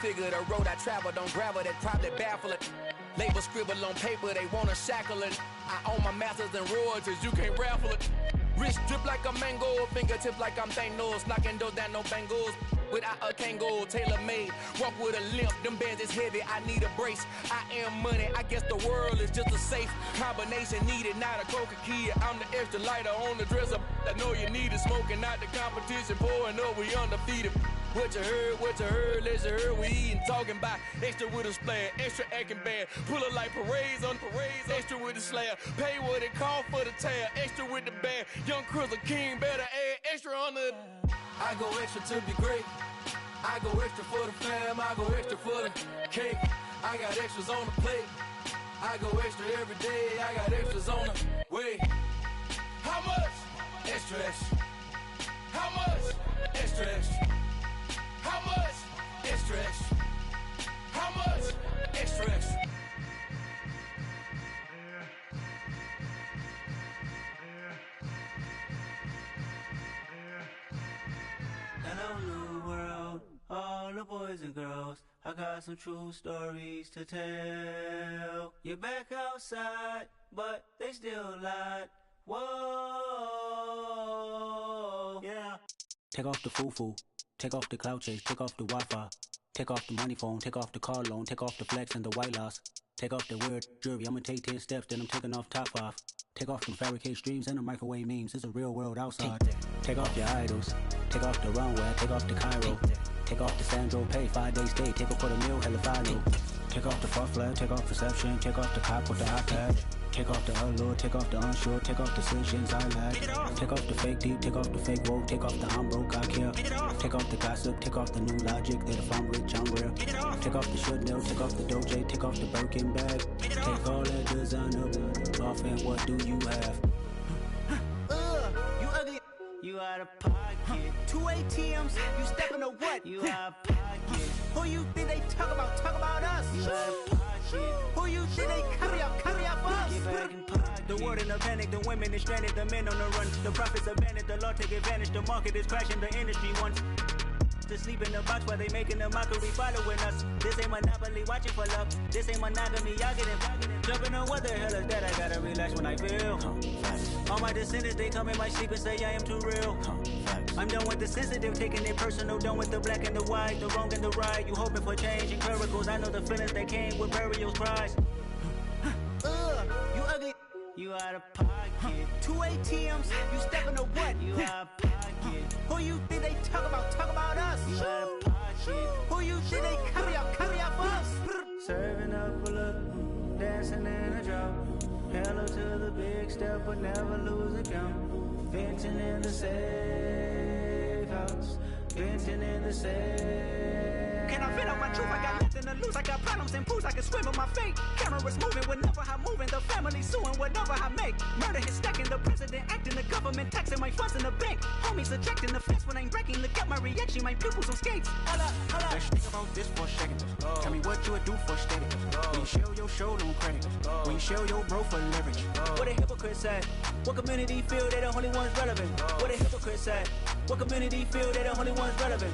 Figure the road I travel, don't gravel, that probably baffle it. Label scribble on paper, they wanna shackle it. I own my masters and royalties, you can't raffle it. Wrist drip like a mango, fingertip like I'm Thanos. Knocking doors down, no bangles. Without a Kango, tailor-made. Walk with a limp, them bands is heavy, I need a brace. I am money, I guess the world is just a safe combination needed, not a coca key. I'm the extra lighter on the dresser. I know you need it, smoking out the competition, pouring up, we undefeated. What you heard, let's hear we eatin', talking about extra with a splash, extra acting bad, pull it like parades on parades, extra with the slab, pay what it cost for the tab, extra with the band, young Chris a king, better add extra on the. I go extra to be great, I go extra for the fam, I go extra for the cake, I got extras on the plate, I go extra every day, I got extras on the way. How much? Extra, extra. How much? Extra, extra. How much? Extra, extra. How much? Extra, extra. Hello, new world, all the boys and girls. I got some true stories to tell. You're back outside, but they still lied. Whoa, yeah. Take off the foo-foo. Take off the cloud chase, take off the Wi-Fi. Take off the money phone, take off the car loan, take off the flex and the white loss. Take off the weird jewelry, I'ma take 10 steps, then I'm taking off top 5. Take off them fabricate streams and the microwave memes, it's a real world outside. Take off your idols, take off the runway, take off the Cairo. Take off the Sandro, pay 5 days stay, take a $250,000, hella final. Take off the fuck flag, take off perception, take off the cop with the iPad. Take off the allure, take off the unsure, take off decisions I lack. Take off the fake deep, take off the fake woke, take off the I'm broke, I care. Take off the gossip, take off the new logic, that if I'm rich, I'm real. Take off the should know, take off the doje, take off the Birkin bag. Take all that designer off and what do you have? You ugly, you out of pocket. 2 ATMs, you stepping to what? You out of pocket. Who you think they talk about us? You out of pocket. Who you think they carry up for us? The world in a panic, the women is stranded, the men on the run. The profits abandoned, the law take advantage, the market is crashing, the industry wants to sleep in the box while they making a mockery following us. This ain't monopoly, watching for love. This ain't monogamy, y'all get it. Jumping on what the hell is that? I gotta relax when I feel. All my descendants, they come in my sleep and say I am too real. I'm done with the sensitive, taking it personal. Done with the black and the white, the wrong and the right. You hoping for change and miracles. I know the feelings that came with burial cries. You ugly, you out of pocket. 2 ATMs, you stepping to what? You out of pocket. Who you think they talk about us? You out of pocket. Who you think they carry up for us? Serving up a look, dancing in a drop. Hello to the big step, but never lose a count. Venting in the safe house, venting in the safe. Can I vent out my truth? I got nothing to lose. I got problems and fools. I can swim with my fate. Cameras moving whenever I'm moving. The family suing whatever I make. Murder is stacking. The president acting. The government taxing my funds in the bank. Homies ejecting the fence when I'm breaking. Look at my reaction. My pupils on skates. Hold up. Let's think about this for a second. Tell me what you would do for steady. When you show your show, no credit. When you show your bro for leverage. What a hypocrite said. What community feel they the only ones relevant? What a hypocrite said. What community feel they the only ones relevant?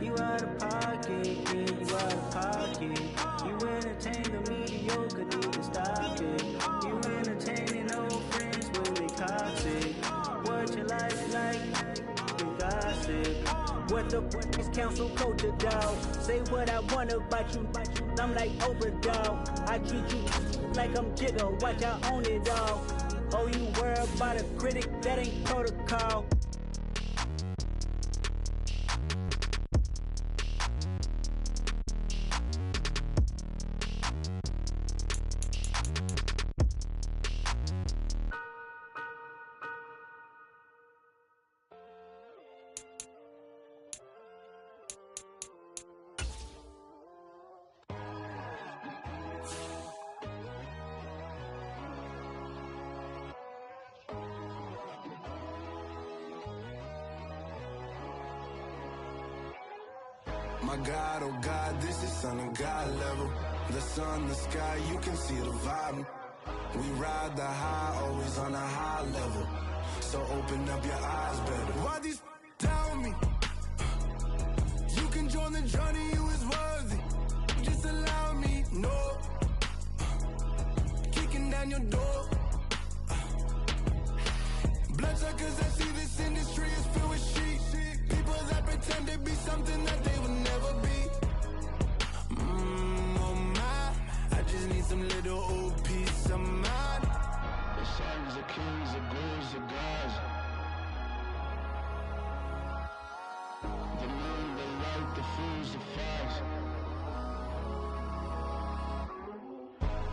You out of pocket, yeah, you out of pocket. You entertain the mediocre, need to stop it. You entertaining old friends when they toxic. What your life like, you gossip. What the is council culture, dog? Say what I want about you, I'm like overdog. I treat you like I'm Jigga, watch I own it all. Oh, you worry about a critic, that ain't protocol. My God, oh God, this is son of God level. The sun, the sky, you can see the vibe. We ride the high, always on a high level. So open up your eyes better. Why these tell me? You can join the journey, you is worthy. Just allow me, no. Kicking down your door. Bloodsuckers, I see this industry is filled with sheep. People that pretend to be something that they will never be. Oh my, I just need some little old peace of mind. The sons, the kings, the ghouls, the gods. The moon, the light, the fools, the facts.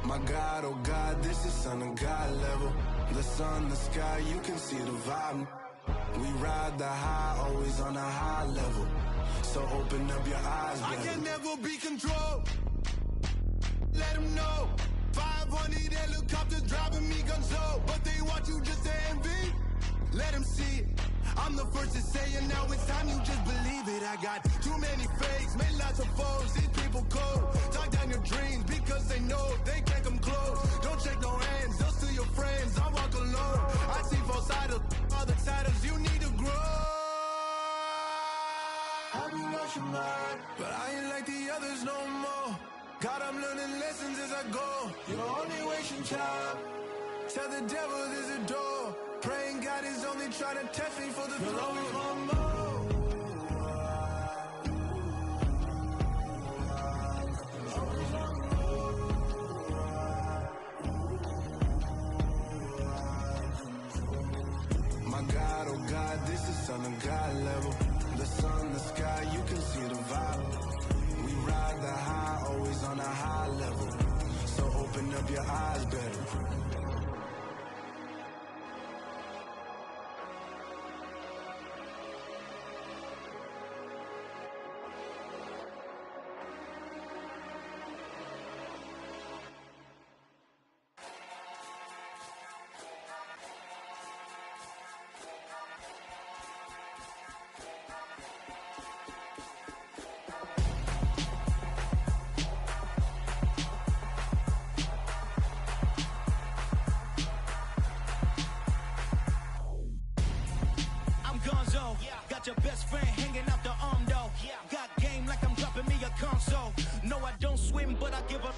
My God, oh God, this is Son of God level. The sun, the sky, you can see the vibe. We ride the high, always on a high level. So open up your eyes, baby. I can never be controlled. Let them know. 500 helicopters driving me gonzo. But they want you just to envy. Let them see it. I'm the first to say it, now it's time you just believe it. I got too many fakes, made lots of foes. These people cold. Talk down your dreams because they know they can't come close. Don't shake no hands, those to your friends. I walk alone. I see both sides of other titles. You need to grow. Have you lost your mind? But I ain't like the others no more. God, I'm learning lessons as I go. You're only wasting time. Tell the devil there's a door. Praying God is only trying to test me for the throne. My God, oh God, this is Son of God level. The sun, the sky, you can see the vibe. We ride the high, always on a high level. So open up your eyes, better. Got your best friend hanging out the arm though. Got game like I'm dropping me a console. No, I don't swim, but I give up.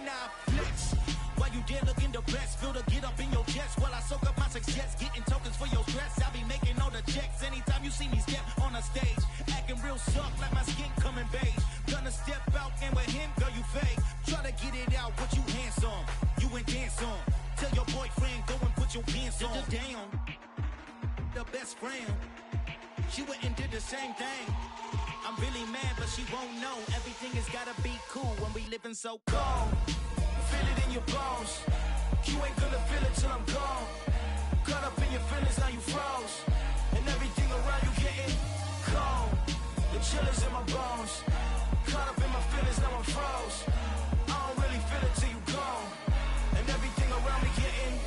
Now flex. While you dare look in the best, feel the get up in your chest while I soak up my success, getting tokens for your stress. I be making all the checks anytime you see me step on a stage, acting real suck like my skin coming beige. Gonna step out and with him, girl, you fake. Try to get it out, but you handsome. You ain't dance on. Tell your boyfriend go and put your pants on. Down. The best friend. She went and did the same thing. I'm really mad, but she won't know. Everything has gotta be cool when we living so cold. Feel it in your bones. You ain't gonna feel it till I'm gone. Caught up in your feelings, now you froze. And everything around you getting cold. The chill is in my bones. Caught up in my feelings, now I'm froze. I don't really feel it till you gone. And everything around me getting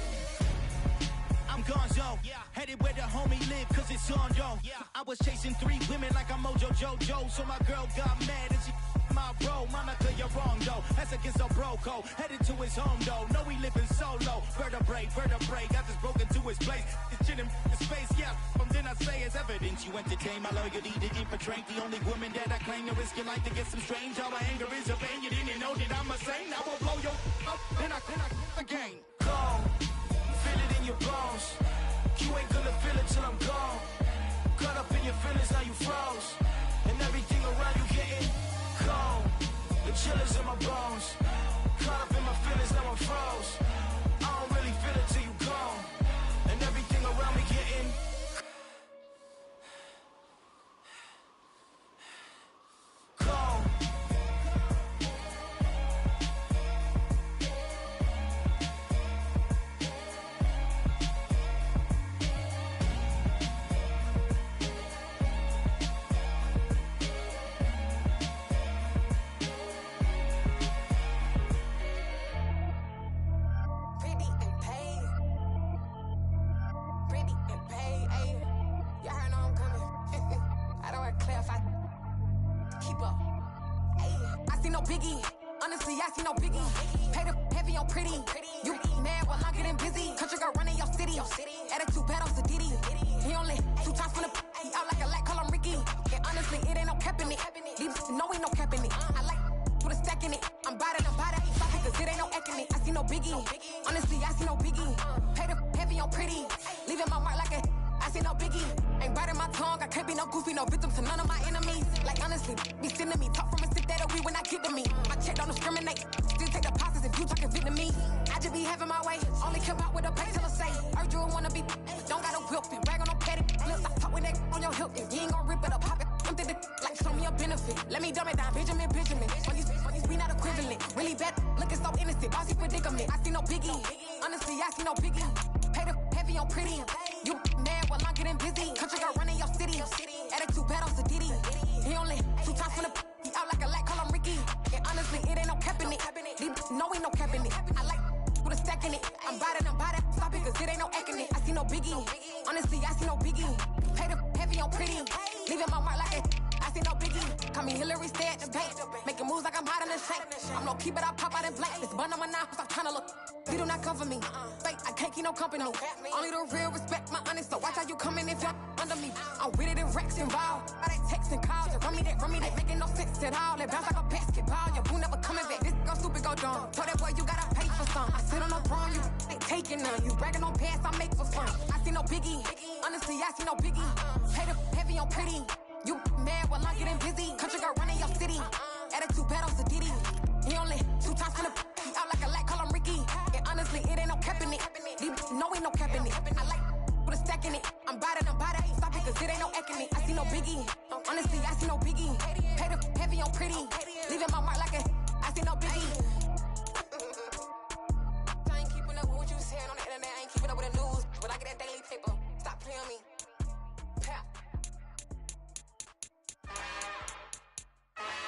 I'm gonzo, headed where the homie live, cause it's on, yo. I was chasing 3 women like I'm Mojo Jojo, so my girl got mad and she my bro. Monica, you're wrong, though. That's against a bro code. Headed to his home, though. No, he living solo. Vertebrae, got just broken to his place. It's chin in his face, yeah. From then I say it's evidence. You entertain my loyalty to infiltrate. The only woman that I claim to risk your life to get some strange. All my anger is a pain. You didn't know that I'm a saint. I will blow your up, then I again. Gone. Feel it in your bones. You ain't gonna feel it till I'm gone. Caught up in your feelings, now you froze. And everything around you getting cold. The chill is in my bones. Caught up in my feelings, now I'm froze. I don't really feel it till you gone. And everything around me getting cold. Honestly, I see no biggie. Pay the heavy on pretty. You mad while I'm getting busy. Country girl running your city. Attitude bad off the Diddy. He only 2 times from the he out like a lack, call him Ricky. And honestly, it ain't no cap in it. stacking it. I'm body, ain't stopping cause it ain't no acting it. I see no biggie. Honestly, I see no biggie. Pay the heavy on pretty. Leaving my mark like a I see no biggie. Ain't biting my tongue. I can't be no goofy, no victim to none of my enemies. Like honestly, be sending me talk from a sit that we when I get to me. My check don't discriminate. Still take the process if you talking Vietnamese. I just be having my way. Only care about what the pay tell us say. Urge you wanna be. Don't got no whip and brag on no petty. Lips, I talk with that on your hip. If you ain't gon' rip it up, pop it. I'm thinking like show me a benefit. Let me dumb it down, Benjamin. When these we not equivalent. Really bad, looking so innocent. Bossy predicament. I see no biggie. Honestly, I see no biggie. Pay the heavy on pretty. You mad while I'm getting busy. Country girl running your city. Attitude bad on Sadidi. He only 2 times from the he out like a light, call him Ricky. And honestly, it ain't no cap in it. No, ain't no cap in it. I like with a stack in it. I'm body, stop it cause it ain't no acting it. I see no biggie. Honestly, I see no biggie. Pay the heavy on pretty. Leaving my mark like it. I see no biggie. Call me Hillary, stay at the bank. Making moves like I'm hot in the shank. I'm low key, but I pop out in blank. This bun on my knife, stop trying to look. They do not cover me. Fake, I can't keep no company. Only the real respect my honest. So watch how you coming if you're under me. I'm with it in Rex involved. I they text and calls. Just run me that. Making no sense at all. They bounce like a basketball. Your boo never coming back. This go stupid, go dumb. Told that boy you gotta pay for some. I sit on no throne, you ain't taking none. You bragging on pants, I make for fun. I see no biggie. Honestly, I see no biggie. Pay the heavy on pretty. You mad while I'm getting busy. Country girl running your city. Attitude bad on Sadidi. He only 2 times from the he out like a light, call him Ricky. And honestly, it ain't no cap in it. No, ain't no cap in it. I like with a stack in it. I'm body, ain't stopping cause it ain't no acting it. I see no biggie. Honestly, I see no biggie. Pay the heavy on pretty. Leaving my mark like a I see no biggie. I ain't keeping up with what you saying on the internet. I ain't keeping up with the news. But I get that daily paper. Stop playing on me.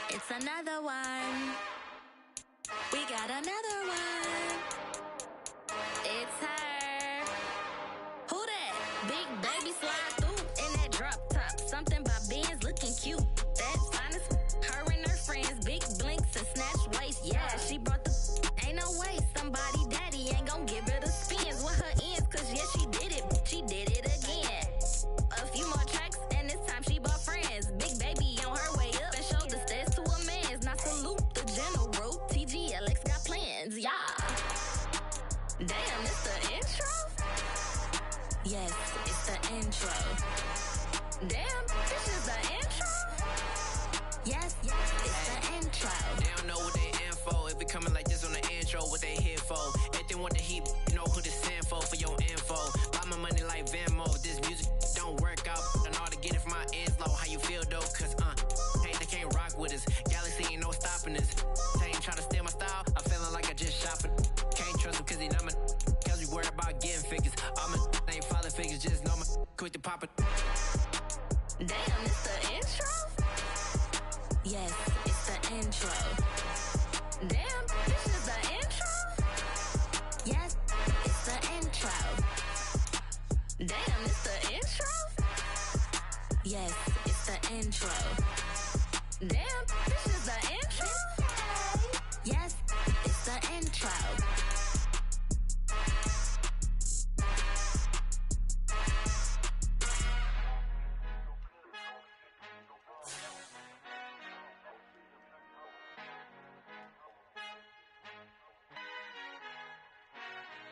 It's another one. We got another one. It's her. Who that? Big baby slide through in that drop top. Something by Benz looking cute. That's honest. Her and her friends, big blinks and snatch waist. Yeah, she brought the ain't no way. Somebody daddy ain't gon' give her the spins with her ends. Cause yeah, she did it. She did it again. A few more tracks and this time she bought friends. Big baby on her way up and showed the stairs to a man's. Now salute the general. TGLX got plans, yeah. Damn, it's the intro? Yes, it's the intro. Damn, this is the intro? Yes, it's the intro. They don't know what they in for. If it coming like this on the intro, what they here for? If they want the heat, you know who to send for your info. Buy my money like Venmo. This music don't work out. I know how to get it from my ends low. How you feel though? Cause hey, they can't rock with us. Galaxy ain't no stopping us. They ain't try to steal my style. I'm feeling like I just shopping. Can't trust him cause he not my cause we worried about getting figures. All my ain't falling figures, just know my quick to pop it. Damn, it's the intro? Yes, it's the intro. Damn, this is the intro? Yes, it's the intro. Damn, it's the intro? Yes, it's the intro. Damn, this is the intro? Yes, it's the intro.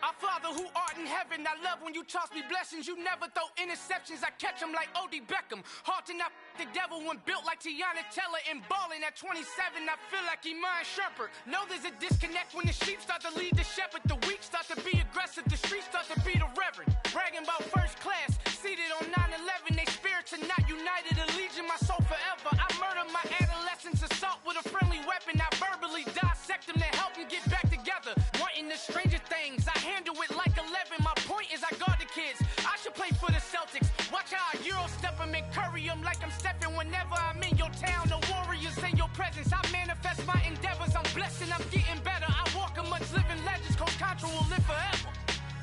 Our Father who art in heaven, I love when you toss me blessings. You never throw interceptions, I catch them like O.D. Beckham. Hard to not the devil when built like Tiana Teller and balling at 27. I feel like Iman Shumpert. Know there's a disconnect when the sheep start to lead the shepherd. The weak start to be aggressive, the streets start to be the reverend. Bragging about first class, seated on 9/11. They spirits are not united, a legion, my soul forever. I murder my adolescence, assault with a friendly weapon. I verbally dissect them to help them get back together. Wanting the stranger things, I handle it like 11. My point is I guard the kids. I should play for the Celtics. Watch how I Euro step them and curry them like I'm stepping whenever I'm in your town. The warriors in your presence. I manifest my endeavors. I'm blessed and I'm getting better. I walk amongst living legends. Coach Contra will live forever.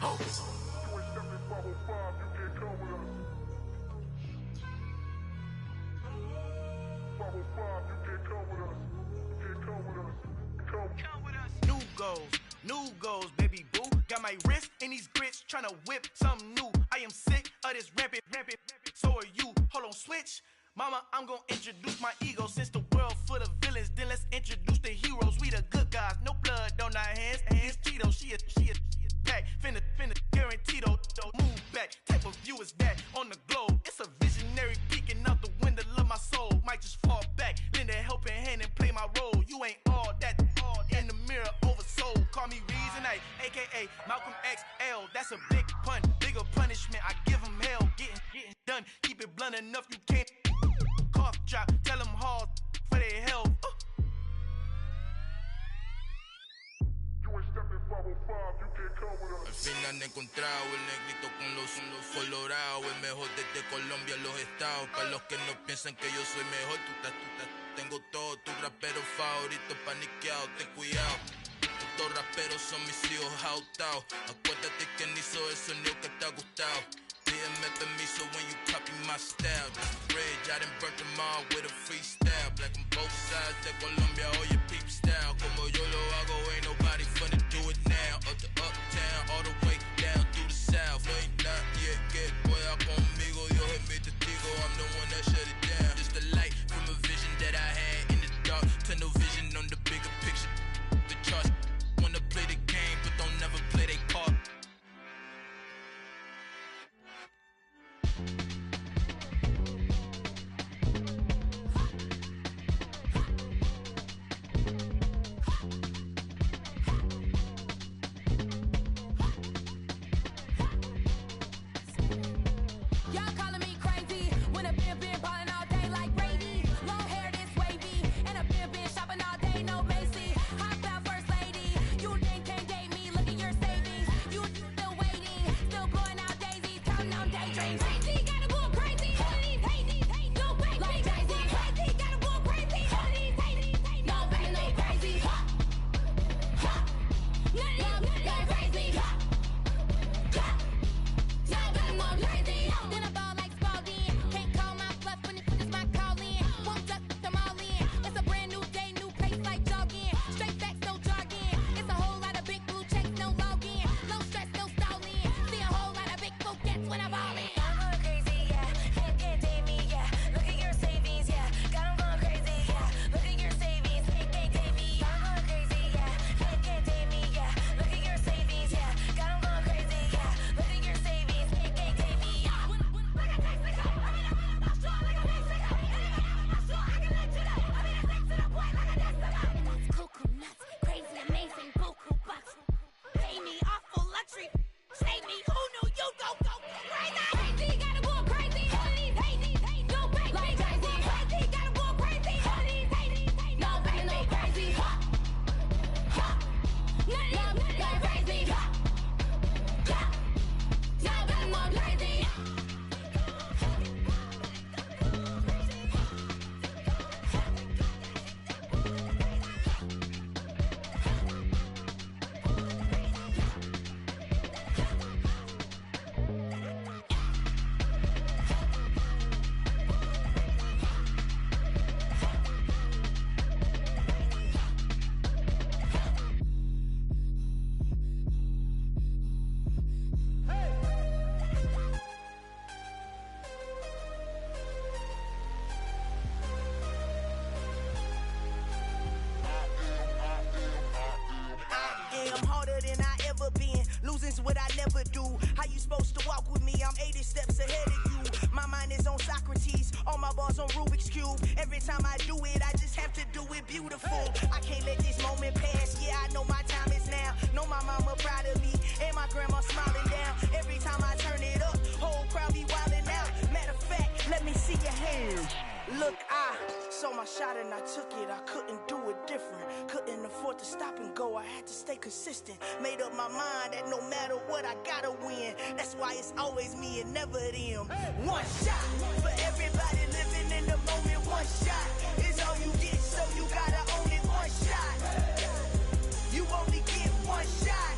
Oh. New goals, baby boo. Got my wrist in these grits, tryna whip something new. I am sick of this rampant. So are you. Hold on, switch. Mama, I'm gonna introduce my ego. Since the world full of villains, then let's introduce the heroes. We the Hey, Malcolm XL, that's a big pun. Bigger punishment, I give him hell. Getting done, keep it blunt enough, you can't cough drop. Tell them hard for their health. Al fin han encontrado el negrito con los colorados, el mejor desde Colombia a los estados. Para los que no piensan que yo soy mejor, tengo todo, tus raperos favoritos paniqueados, ten cuidado. Estos raperos son mis hijos adoptados. Acuérdate que ni hizo el sonido que te ha gustado. Pídeme permiso when you copy my style. Just bridge, I done burnt them all with a freestyle. Black on both sides de Colombia, oye peep style. Como yo lo hago, ain't nobody finna do it now. Up to uptown, all the way down through the south. No ain't not yet, que pueda conmigo, Dios es mi testigo. I'm the one that shut it down. Just a light from a vision that I had in the dark. Tunnel vision on the bigger picture. The charts wanna play the game, but don't never play their part. What I never do. How you supposed to walk with me? I'm 80 steps ahead of you. My mind is on Socrates, all my bars on Rubik's Cube. Every time I do it, I just have to do it beautiful. I can't let this moment pass. Yeah, I know my time is now. Know my mama proud of me, and my grandma smiling down. Every time I turn it up, whole crowd be wildin' out. Matter of fact, let me see your hands. Look, I saw my shot and I took it. I couldn't do it different. Couldn't afford to stop and go. I had to stay consistent. Made up my mind that no matter what, I gotta win. That's why it's always me and never them. One shot for everybody living in the moment. One shot is all you get, so you gotta own it. One shot. You only get one shot.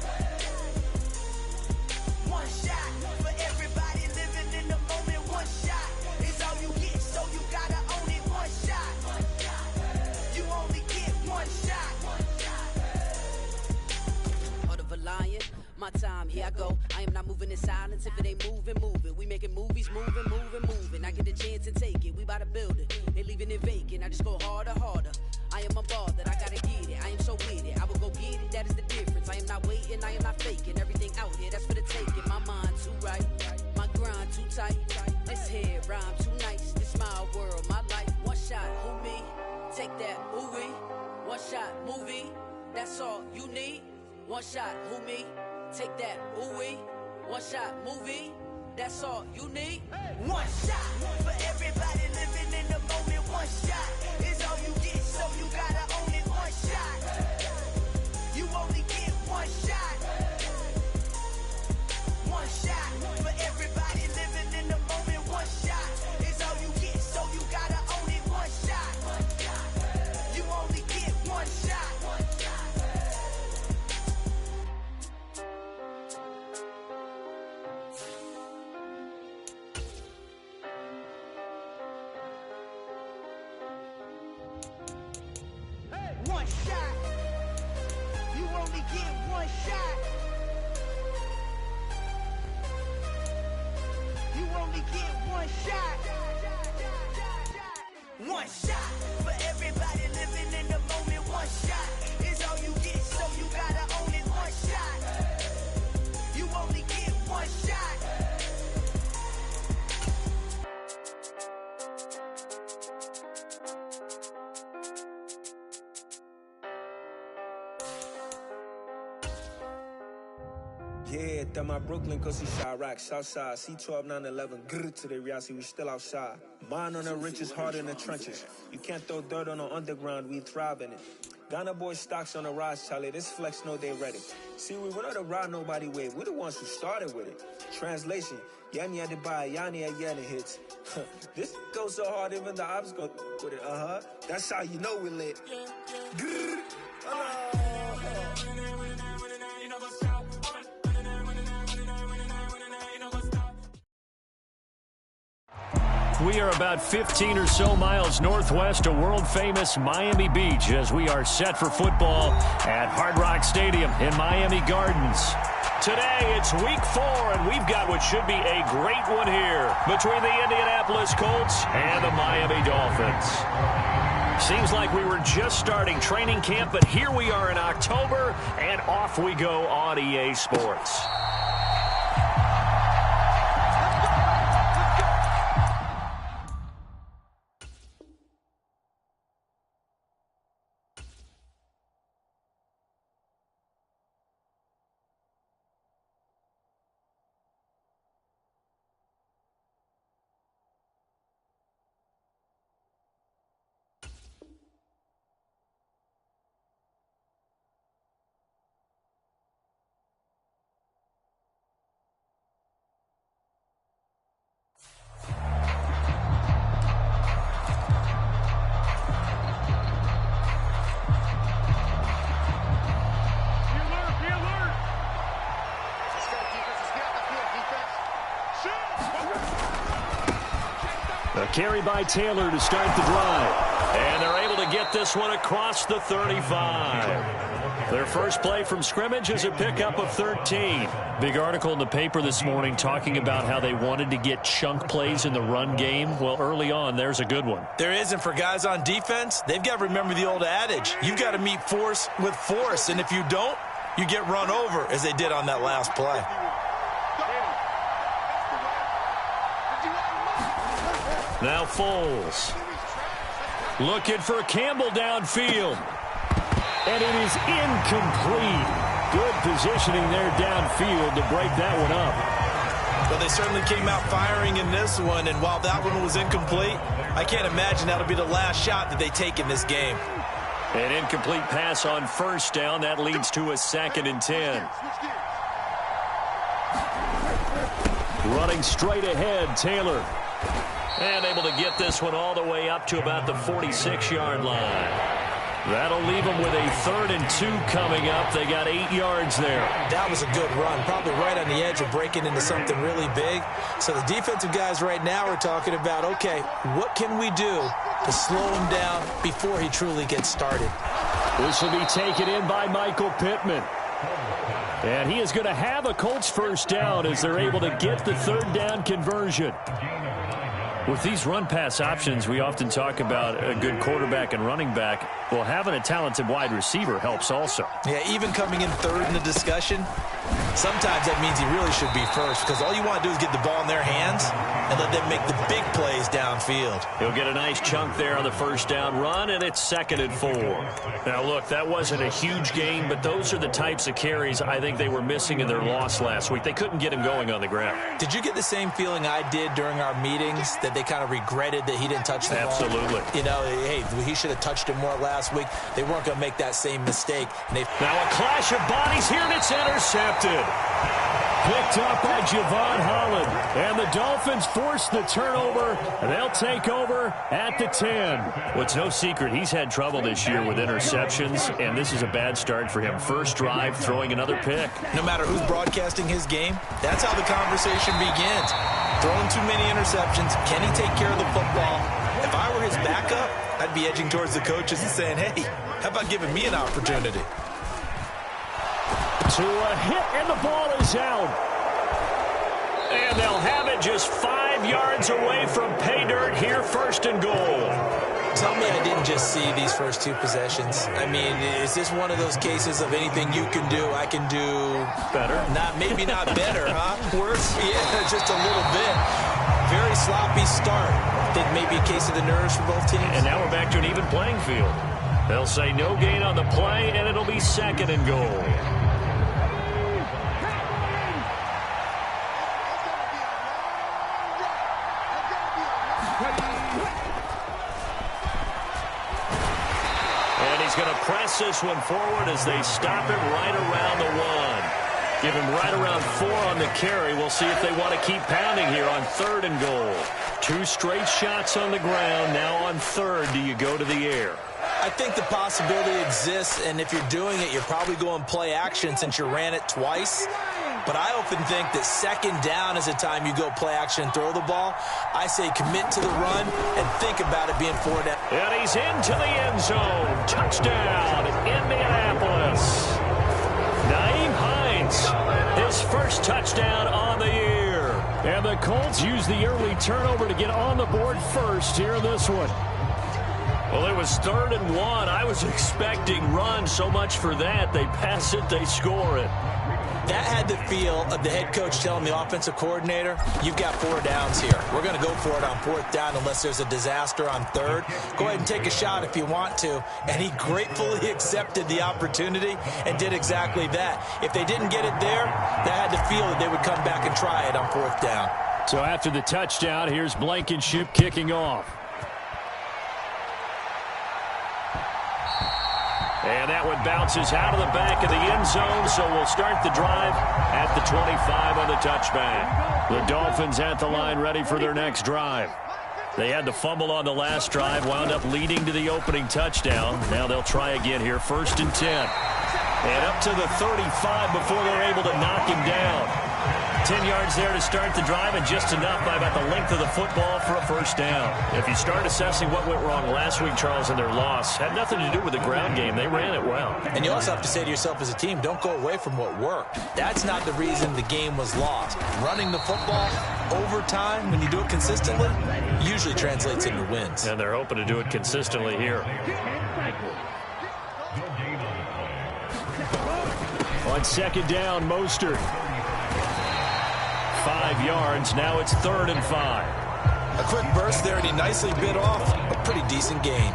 One shot for everybody living in the moment. One shot is all you get, so you gotta own it. One shot. You only get one shot. Heart of a lion, my time, here I go. I am not moving in silence. If it ain't moving, moving. We making movies, moving, moving, moving. I get a chance and take it. We bout to build it. They leaving it vacant. I just go harder, harder. I am a ball that I gotta get it. I am so with it. I will go get it. That is the difference. I am not waiting. I am not faking. Everything out here, that's for the taking. My mind too right. My grind too tight. This head rhyme too nice. This my world, my life. One shot, who me? Take that, movie. One shot, movie. That's all you need. One shot, who me? Take that, ooh-wee. One shot, movie. That's all you need. One shot for everybody living in the moment. One shot is all you get, so you gotta own it. One shot. You only get one shot. One shot for everybody living in the moment. One shot is all you get, so you gotta own it. One shot. You only get one shot. One shot. You only get one shot. You only get one shot. One shot for everybody living in the moment. One shot is all you get, so you gotta own it. One shot. You only get one shot. Yeah, that my Brooklyn, cause he shot rock, Southside, C12, 911, grrr to the reality, we still outside. Mine on the riches, hard in the trenches. You can't throw dirt on the underground, we thrive in it. Ghana boys stocks on the rise, Charlie, this flex know they ready. See, we went on the ride nobody wave, we the ones who started with it. Translation, Yanni had to buy, Yanni had Yanni hits. This goes so hard, even the ops go with it, That's how you know we lit. Grrr, We are about 15 or so miles northwest of world-famous Miami Beach as we are set for football at Hard Rock Stadium in Miami Gardens. Today, it's week 4, and we've got what should be a great one here between the Indianapolis Colts and the Miami Dolphins. Seems like we were just starting training camp, but here we are in October, and off we go on EA Sports. A carry by Taylor to start the drive. And they're able to get this one across the 35. Their first play from scrimmage is a pickup of 13. Big article in the paper this morning talking about how they wanted to get chunk plays in the run game. Well, early on, there's a good one. There is, and for guys on defense, they've got to remember the old adage. You've got to meet force with force, and if you don't, you get run over, as they did on that last play. Now Foles. Looking for Campbell downfield. And it is incomplete. Good positioning there downfield to break that one up. Well, they certainly came out firing in this one, and while that one was incomplete, I can't imagine that'll be the last shot that they take in this game. An incomplete pass on first down. That leads to a 2nd and 10. Running straight ahead, Taylor. And able to get this one all the way up to about the 46-yard line. That'll leave them with a 3rd and 2 coming up. They got 8 yards there. That was a good run, probably right on the edge of breaking into something really big. So the defensive guys right now are talking about, okay, what can we do to slow him down before he truly gets started? This will be taken in by Michael Pittman. And he is going to have a Colts first down as they're able to get the 3rd down conversion. With these run-pass options, we often talk about a good quarterback and running back. Well, having a talented wide receiver helps also. Yeah, even coming in third in the discussion, sometimes that means he really should be first because all you want to do is get the ball in their hands and let them make the big plays downfield. He'll get a nice chunk there on the first down run, and it's 2nd and 4. Now, look, that wasn't a huge gain, but those are the types of carries I think they were missing in their loss last week. They couldn't get him going on the ground. Did you get the same feeling I did during our meetings, that they kind of regretted that he didn't touch the ball? Absolutely. You know, hey, he should have touched it more last week. They weren't going to make that same mistake. Now a clash of bodies here, and it's intercepted. Picked up by Javon Holland. And the Dolphins force the turnover, and they'll take over at the 10. Well, it's no secret he's had trouble this year with interceptions, and this is a bad start for him. First drive, throwing another pick. No matter who's broadcasting his game, that's how the conversation begins. Throwing too many interceptions. Can he take care of the football? If I were his backup, I'd be edging towards the coaches and saying, hey, how about giving me an opportunity? To a hit, and the ball is out. And they'll have it just 5 yards away from pay dirt here, 1st and goal. Tell me I didn't just see these first 2 possessions. I mean, is this one of those cases of anything you can do, I can do better? Maybe not better, huh? Worse? Yeah, just a little bit. Very sloppy start. I think maybe a case of the nerves for both teams. And now we're back to an even playing field. They'll say no gain on the play, and it'll be 2nd and goal. Going to press this one forward as they stop it right around the 1. Give him right around 4 on the carry. We'll see if they want to keep pounding here on 3rd and goal. 2 straight shots on the ground. Now on 3rd, do you go to the air? I think the possibility exists, and if you're doing it, you're probably going play action since you ran it twice. But I often think that 2nd down is the time you go play action and throw the ball. I say commit to the run and think about it being 4 down. And he's into the end zone. Touchdown, Indianapolis. Nyheim Hines, his first touchdown on the year. And the Colts use the early turnover to get on the board first here in this one. Well, it was 3rd and 1. I was expecting run, so much for that. They pass it, they score it. That had the feel of the head coach telling the offensive coordinator, you've got 4 downs here. We're going to go for it on 4th down unless there's a disaster on 3rd. Go ahead and take a shot if you want to. And he gratefully accepted the opportunity and did exactly that. If they didn't get it there, that had the feel that they would come back and try it on 4th down. So after the touchdown, here's Blankenship kicking off. And that one bounces out of the back of the end zone, so we'll start the drive at the 25 on the touchback. The Dolphins at the line ready for their next drive. They had the fumble on the last drive, wound up leading to the opening touchdown. Now they'll try again here, 1st and 10. And up to the 35 before they're able to knock him down. 10 yards there to start the drive, and just enough by about the length of the football for a 1st down. If you start assessing what went wrong last week, Charles, in their loss, had nothing to do with the ground game. They ran it well. And you also have to say to yourself as a team, don't go away from what worked. That's not the reason the game was lost. Running the football over time, when you do it consistently, usually translates into wins. And they're hoping to do it consistently here. On 2nd down, Mostert. 5 yards. Now it's 3rd and 5. A quick burst there, and he nicely bit off a pretty decent gain.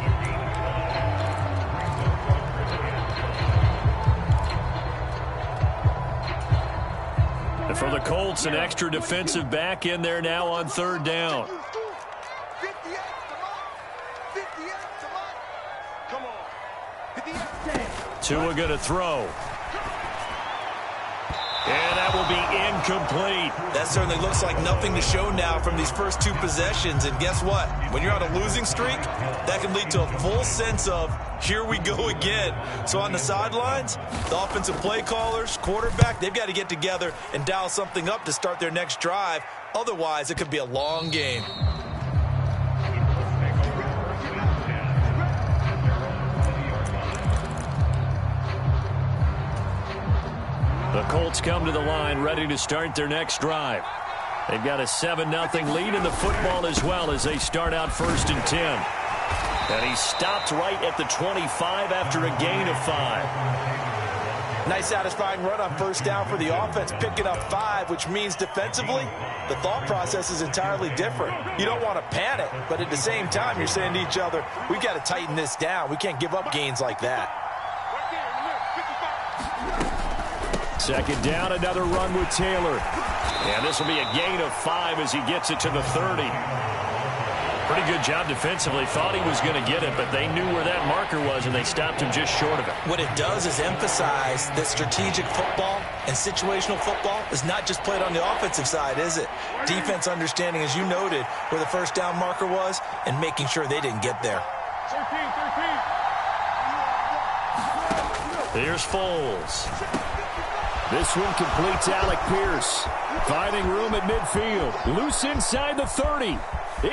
And for the Colts, an extra defensive back in there now on 3rd down. Tua going to throw. And that will be incomplete. That certainly looks like nothing to show now from these first 2 possessions. And guess what? When you're on a losing streak, that can lead to a full sense of, here we go again. So on the sidelines, the offensive play callers, quarterback, they've got to get together and dial something up to start their next drive. Otherwise, it could be a long game. The Colts come to the line ready to start their next drive. They've got a 7-0 lead in the football as well as they start out 1st and 10. And he stopped right at the 25 after a gain of 5. Nice satisfying run on 1st down for the offense, picking up 5, which means defensively, the thought process is entirely different. You don't want to panic, but at the same time, you're saying to each other, we've got to tighten this down. We can't give up gains like that. 2nd down, another run with Taylor. And this will be a gain of 5 as he gets it to the 30. Pretty good job defensively. Thought he was going to get it, but they knew where that marker was, and they stopped him just short of it. What it does is emphasize that strategic football and situational football is not just played on the offensive side, is it? Defense understanding, as you noted, where the 1st down marker was and making sure they didn't get there. Here's Foles. This one completes Alec Pierce. Finding room at midfield. Loose inside the 30.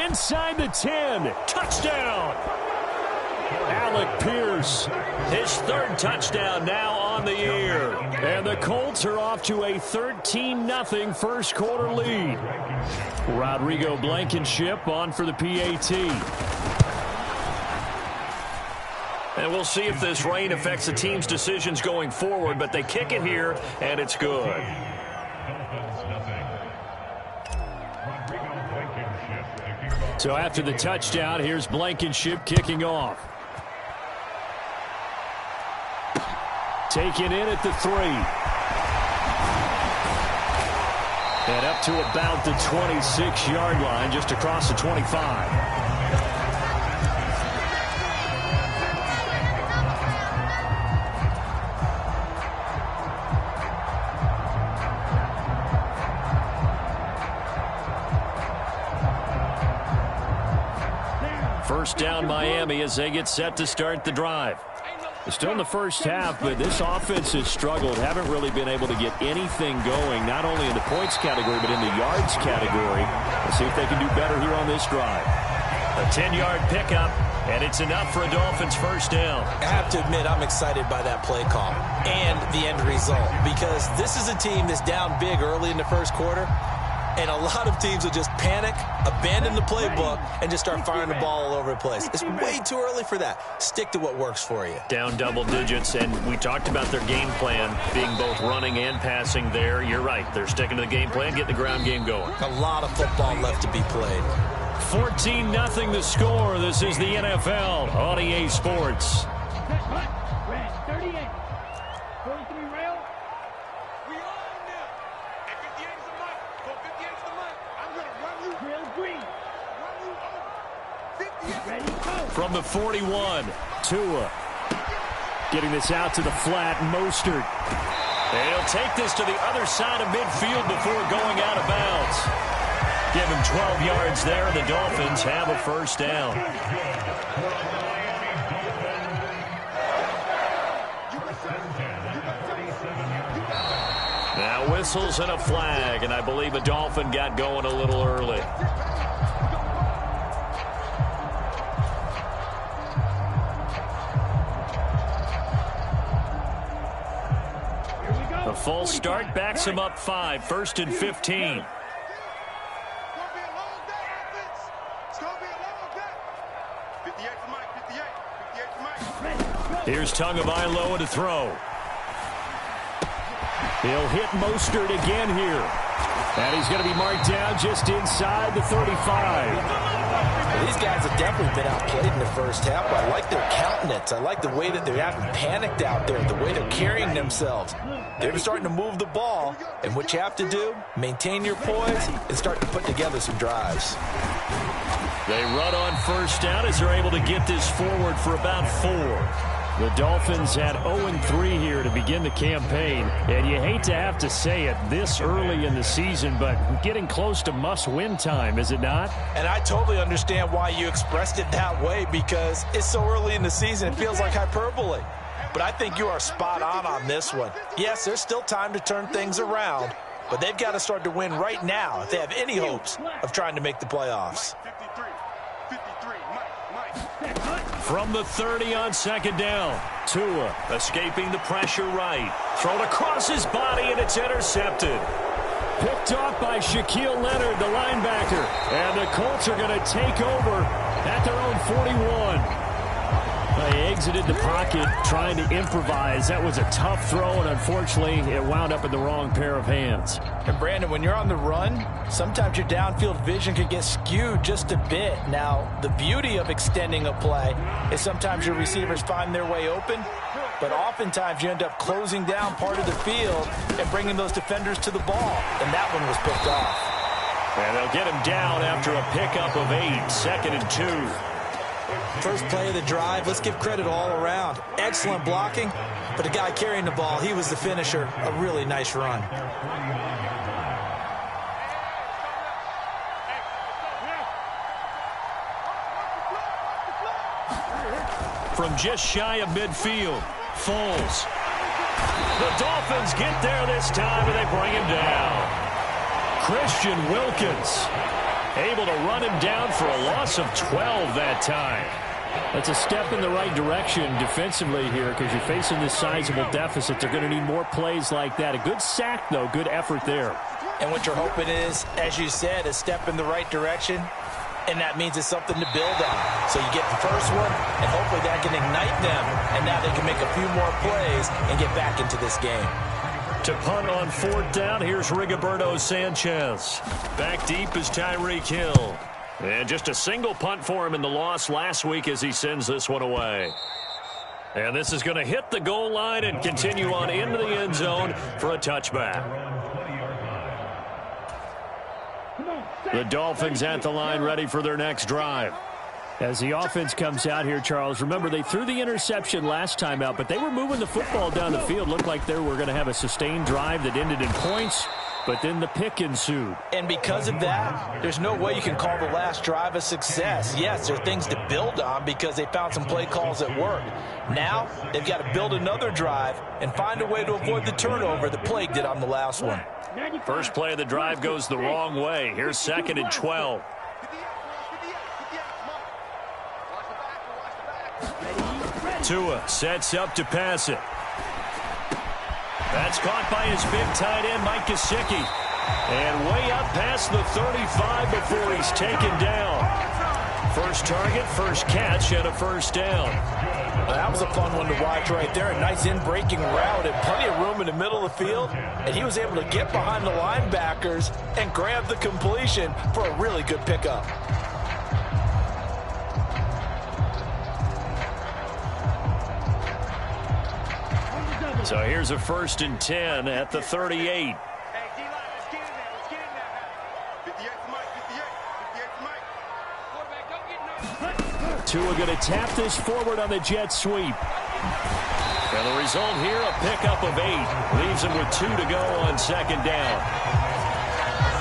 Inside the 10. Touchdown. Alec Pierce. His 3rd touchdown now on the year. And the Colts are off to a 13-0 first quarter lead. Rodrigo Blankenship on for the PAT. And we'll see if this rain affects the team's decisions going forward, but they kick it here, and it's good. So after the touchdown, here's Blankenship kicking off. Taken in at the 3. And up to about the 26-yard line, just across the 25. First down Miami as they get set to start the drive. It's still in the first half, but this offense has struggled. Haven't really been able to get anything going, not only in the points category, but in the yards category. Let's see if they can do better here on this drive. A 10-yard pickup, and it's enough for a Dolphins first down. I have to admit, I'm excited by that play call and the end result, because this is a team that's down big early in the first quarter. And a lot of teams will just panic, abandon the playbook, and just start firing the ball all over the place. It's way too early for that. Stick to what works for you. Down double digits, and we talked about their game plan being both running and passing there. You're right. They're sticking to the game plan, getting the ground game going. A lot of football left to be played. 14-0 the score. This is the NFL on EA Sports. From the 41, Tua getting this out to the flat. Mostert. And he'll take this to the other side of midfield before going out of bounds. Give him 12 yards there, and the Dolphins have a first down. Now whistles and a flag, and I believe a Dolphin got going a little early. The false start backs him up 5, 1st and 15. Here's Tagovailoa to throw. He'll hit Mostert again here. And he's going to be marked down just inside the 35. These guys have definitely been outplayed in the first half, but I like their countenance. I like the way that they haven't panicked out there, the way they're carrying themselves. They're starting to move the ball, and what you have to do, maintain your poise and start to put together some drives. They run on first down as they're able to get this forward for about 4. The Dolphins had 0-3 here to begin the campaign, and you hate to have to say it this early in the season, but getting close to must-win time, is it not? And I totally understand why you expressed it that way, because it's so early in the season, it feels like hyperbole. But I think you are spot on this one. Yes, there's still time to turn things around, but they've got to start to win right now if they have any hopes of trying to make the playoffs. From the 30 on second down, Tua escaping the pressure right. Thrown across his body, and it's intercepted. Picked off by Shaquille Leonard, the linebacker. And the Colts are going to take over at their own 41. They exited the pocket trying to improvise. That was a tough throw, and unfortunately, it wound up in the wrong pair of hands. And Brandon, when you're on the run, sometimes your downfield vision can get skewed just a bit. Now, the beauty of extending a play is sometimes your receivers find their way open, but oftentimes you end up closing down part of the field and bringing those defenders to the ball, and that one was picked off. And they'll get him down after a pickup of 8, 2nd and 2. First play of the drive, let's give credit all around. Excellent blocking, but the guy carrying the ball, he was the finisher. A really nice run. From just shy of midfield, Foles. The Dolphins get there this time, and they bring him down. Christian Wilkins able to run him down for a loss of 12 that time. That's a step in the right direction defensively here because you're facing this sizable deficit. They're going to need more plays like that. A good sack, though. Good effort there. And what you're hoping is, as you said, a step in the right direction, and that means it's something to build on. So you get the first one, and hopefully that can ignite them, and now they can make a few more plays and get back into this game. To punt on 4th down, here's Rigoberto Sanchez. Back deep is Tyreek Hill. And just a single punt for him in the loss last week as he sends this one away. And this is going to hit the goal line and continue on into the end zone for a touchback. The Dolphins at the line ready for their next drive. As the offense comes out here, Charles, remember they threw the interception last time out, but they were moving the football down the field. Looked like they were going to have a sustained drive that ended in points, but then the pick ensued. And because of that, there's no way you can call the last drive a success. Yes, there are things to build on because they found some play calls that work. Now, they've got to build another drive and find a way to avoid the turnover that plagued it on the last one. First play of the drive goes the wrong way. Here's 2nd and 12. Tua sets up to pass it. That's caught by his big tight end, Mike Gesicki. And way up past the 35 before he's taken down. First target, first catch, and a first down. Well, that was a fun one to watch right there. A nice in-breaking route and plenty of room in the middle of the field. And he was able to get behind the linebackers and grab the completion for a really good pickup. So here's a 1st and 10 at the 38. Tua going to tap this forward on the jet sweep. And the result here, a pickup of 8. Leaves him with 2 to go on 2nd down.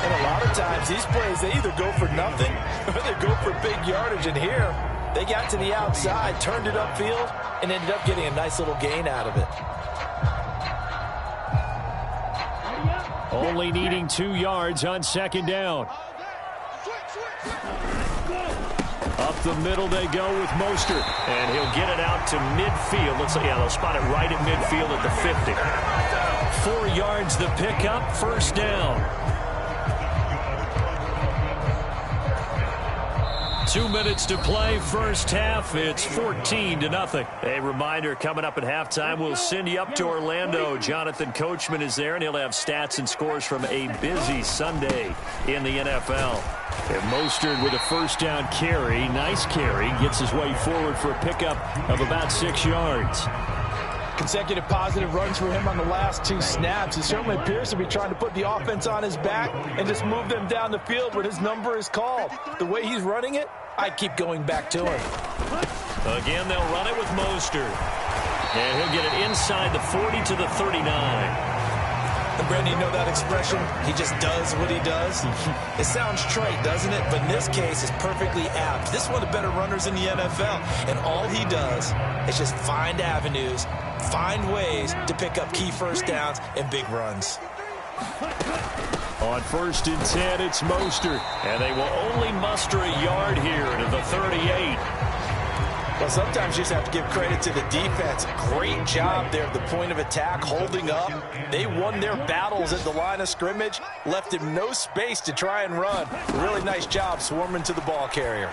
And a lot of times these plays, they either go for nothing or they go for big yardage. And here, they got to the outside, turned it upfield, and ended up getting a nice little gain out of it. Only needing 2 yards on 2nd down. Up the middle they go with Mostert. And he'll get it out to midfield. Looks like, yeah, they'll spot it right at midfield at the 50. 4 yards the pickup, 1st down. 2 minutes to play, first half. It's 14-0. A reminder, coming up at halftime, we'll send you up to Orlando. Jonathan Coachman is there, and he'll have stats and scores from a busy Sunday in the NFL. And Mostert with a first down carry. Nice carry. Gets his way forward for a pickup of about 6 yards. Consecutive positive runs for him on the last 2 snaps. He certainly appears to be trying to put the offense on his back and just move them down the field when his number is called. The way he's running it, I keep going back to him. Again, they'll run it with Mostert. And he'll get it inside the 40 to the 39. And Brandon, you know that expression? He just does what he does. It sounds trite, doesn't it? But in this case, it's perfectly apt. This is one of the better runners in the NFL. And all he does is just find avenues, find ways to pick up key first downs and big runs. On 1st and 10, it's Mostert. And they will only muster a yard here to the 38. Well, sometimes you just have to give credit to the defense. Great job there at the point of attack, holding up. They won their battles at the line of scrimmage, left him no space to try and run. Really nice job swarming to the ball carrier.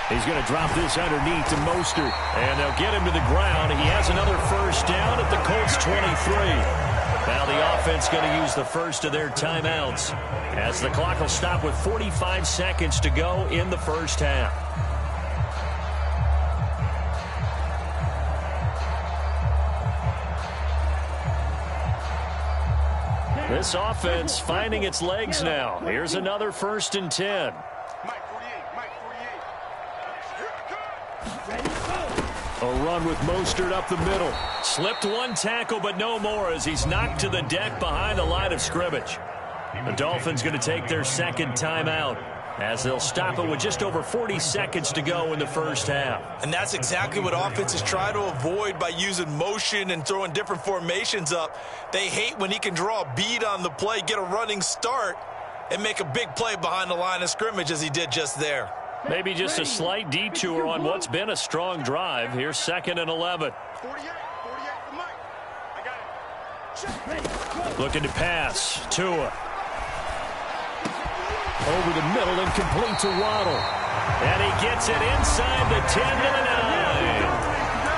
He's going to drop this underneath to Mostert, and they'll get him to the ground. He has another first down at the Colts 23. Now the offense going to use the first of their timeouts as the clock will stop with 45 seconds to go in the first half. This offense finding its legs now. Here's another 1st and 10. A run with Mostert up the middle. Slipped one tackle, but no more as he's knocked to the deck behind the line of scrimmage. The Dolphins going to take their second timeout as they'll stop it with just over 40 seconds to go in the first half. And that's exactly what offenses try to avoid by using motion and throwing different formations up. They hate when he can draw a bead on the play, get a running start, and make a big play behind the line of scrimmage as he did just there. Maybe just a slight detour on what's been a strong drive. Here's 2nd and 11. Looking to pass. Tua. Over the middle and complete to Waddle. And he gets it inside the 10 to the 9.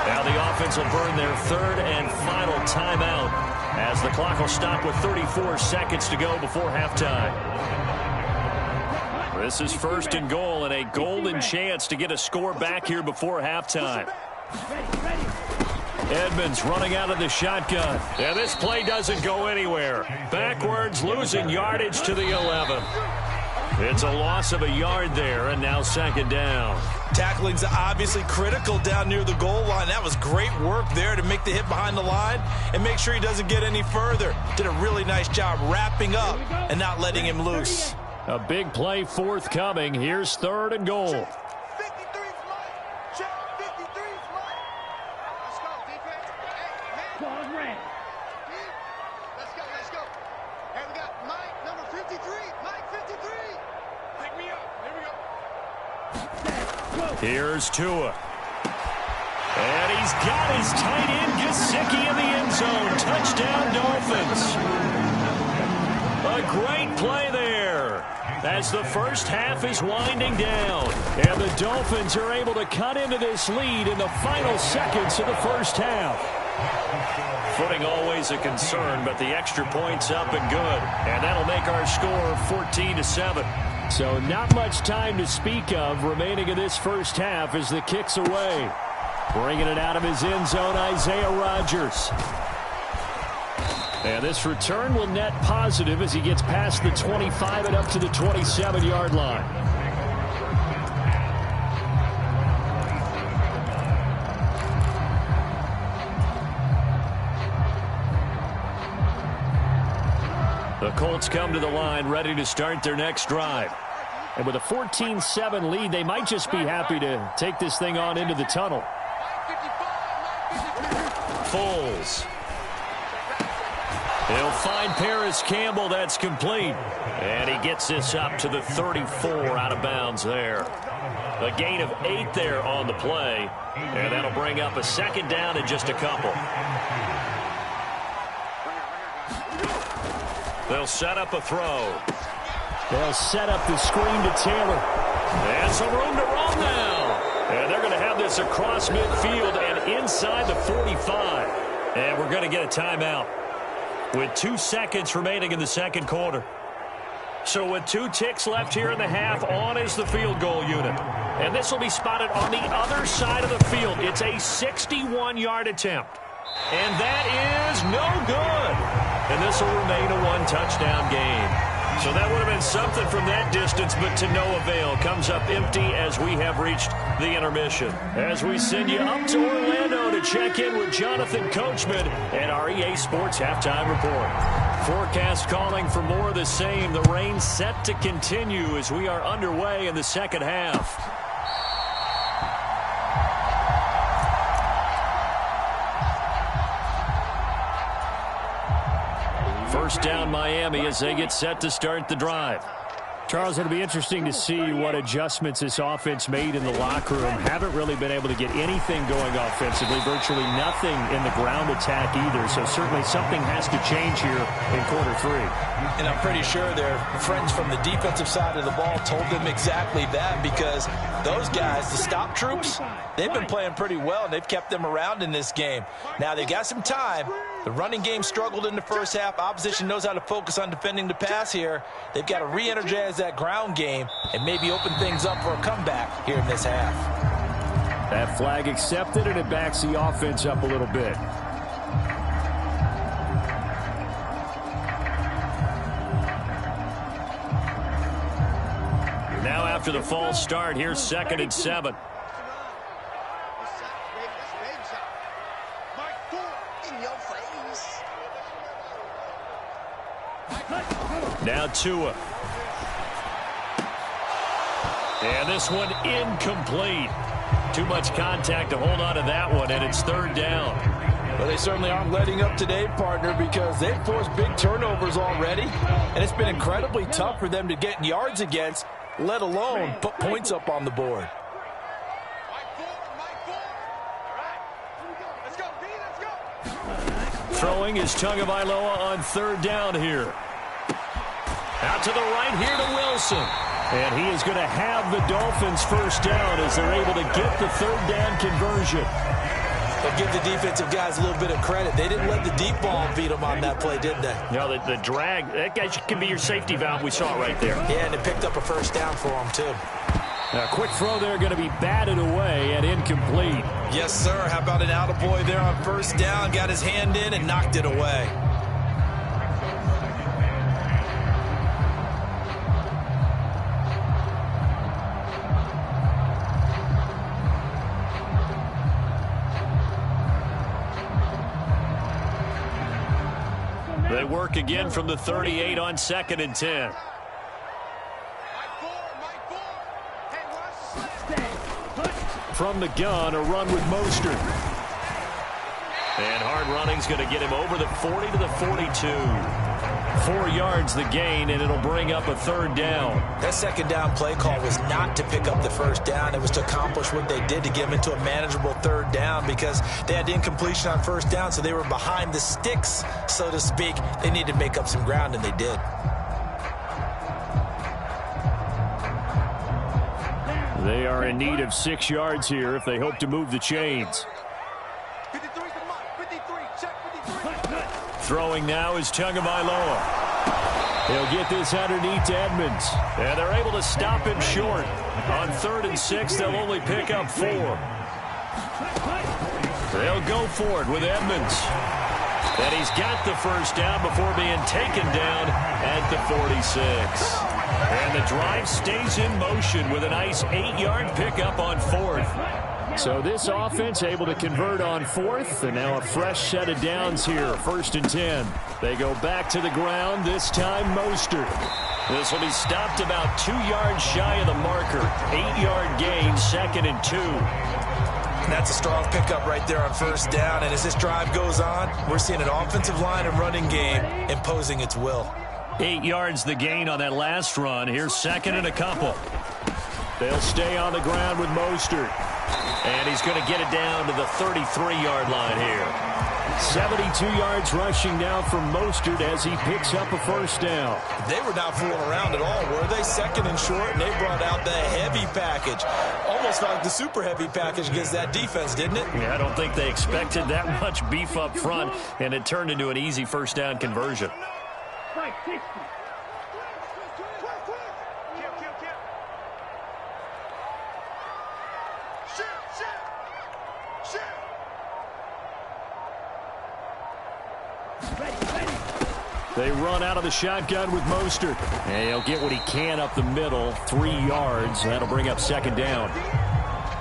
Now the offense will burn their 3rd and final timeout as the clock will stop with 34 seconds to go before halftime. This is 1st and goal and a golden chance to get a score back here before halftime. Edmonds running out of the shotgun. And this play doesn't go anywhere. Backwards, losing yardage to the 11. It's a loss of a yard there, and now 2nd down. Tackling's obviously critical down near the goal line. That was great work there to make the hit behind the line and make sure he doesn't get any further. Did a really nice job wrapping up and not letting him loose. A big play forthcoming. Here's 3rd and goal. Here's Tua. And he's got his tight end Gesicki in the end zone. Touchdown, Dolphins. A great play there as the first half is winding down. And the Dolphins are able to cut into this lead in the final seconds of the first half. Footing always a concern, but the extra point's up and good. And that'll make our score 14-7. So not much time to speak of remaining in this first half as the kick's away. Bringing it out of his end zone, Isaiah Rodgers. And this return will net positive as he gets past the 25 and up to the 27-yard line. The Colts come to the line ready to start their next drive. And with a 14-7 lead, they might just be happy to take this thing on into the tunnel. Foles. He'll find Paris Campbell. That's complete. And he gets this up to the 34 out of bounds there. A gain of 8 there on the play. And that'll bring up a 2nd down and just a couple. They'll set up a throw. They'll set up the screen to Taylor. And some room to run now. And they're going to have this across midfield and inside the 45. And we're going to get a timeout with 2 seconds remaining in the second quarter. So with 2 ticks left here in the half, on is the field goal unit. And this will be spotted on the other side of the field. It's a 61-yard attempt. And that is no good. And this will remain a 1-touchdown game. So that would have been something from that distance, but to no avail. Comes up empty as we have reached the intermission. As we send you up to Orlando to check in with Jonathan Coachman and our EA Sports Halftime Report. Forecast calling for more of the same. The rain set to continue as we are underway in the second half. First down Miami as they get set to start the drive. Charles, it'll be interesting to see what adjustments this offense made in the locker room. Haven't really been able to get anything going offensively, virtually nothing in the ground attack either. So certainly something has to change here in quarter 3. And I'm pretty sure their friends from the defensive side of the ball told them exactly that, because those guys, the stop troops, they've been playing pretty well, and they've kept them around in this game. Now, they got some time. The running game struggled in the first half. Opposition knows how to focus on defending the pass here. They've got to re-energize that ground game and maybe open things up for a comeback here in this half. That flag accepted, and it backs the offense up a little bit. Now after the false start, here's 2nd and 7. Now Tua. And this one incomplete. Too much contact to hold on to that one, and it's 3rd down. Well, they certainly aren't letting up today, partner, because they've forced big turnovers already, and it's been incredibly tough for them to get yards against, let alone put points up on the board. Throwing is Tagovailoa on 3rd down here. Out to the right here to Wilson. And he is going to have the Dolphins first down as they're able to get the 3rd down conversion. But give the defensive guys a little bit of credit. They didn't let the deep ball beat them on that play, did they? No, the drag, that guy can be your safety valve. We saw it right there. Yeah, and it picked up a first down for them, too. A quick throw there going to be batted away and incomplete. Yes, sir. How about an attaboy there on 1st down? Got his hand in and knocked it away. They work again from the 38 on 2nd and 10. From the gun, a run with Mostert. And hard running's going to get him over the 40 to the 42. 4 yards the gain, and it'll bring up a 3rd down. That 2nd down play call was not to pick up the 1st down. It was to accomplish what they did to get them into a manageable 3rd down, because they had incompletion on 1st down, so they were behind the sticks, so to speak. They needed to make up some ground, and they did. They are in need of 6 yards here if they hope to move the chains. Throwing now is Tagovailoa. He'll get this underneath to Edmonds. And they're able to stop him short. On 3rd and 6, they'll only pick up 4. They'll go for it with Edmonds. And he's got the first down before being taken down at the 46. And the drive stays in motion with a nice 8-yard pickup on 4th. So this offense able to convert on 4th, and now a fresh set of downs here, 1st and 10. They go back to the ground, this time Mostert. This will be stopped about 2 yards shy of the marker. 8-yard gain, 2nd and 2. And that's a strong pickup right there on 1st down, and as this drive goes on, we're seeing an offensive line and running game imposing its will. 8 yards the gain on that last run. Here's 2nd and a couple. They'll stay on the ground with Mostert. And he's going to get it down to the 33-yard line here. 72 yards rushing now from Mostert as he picks up a first down. They were not fooling around at all, were they? 2nd and short, and they brought out the heavy package. Almost like the super heavy package against that defense, didn't it? Yeah, I don't think they expected that much beef up front, and it turned into an easy first down conversion. They run out of the shotgun with Mostert. And he'll get what he can up the middle, 3 yards. That'll bring up 2nd down.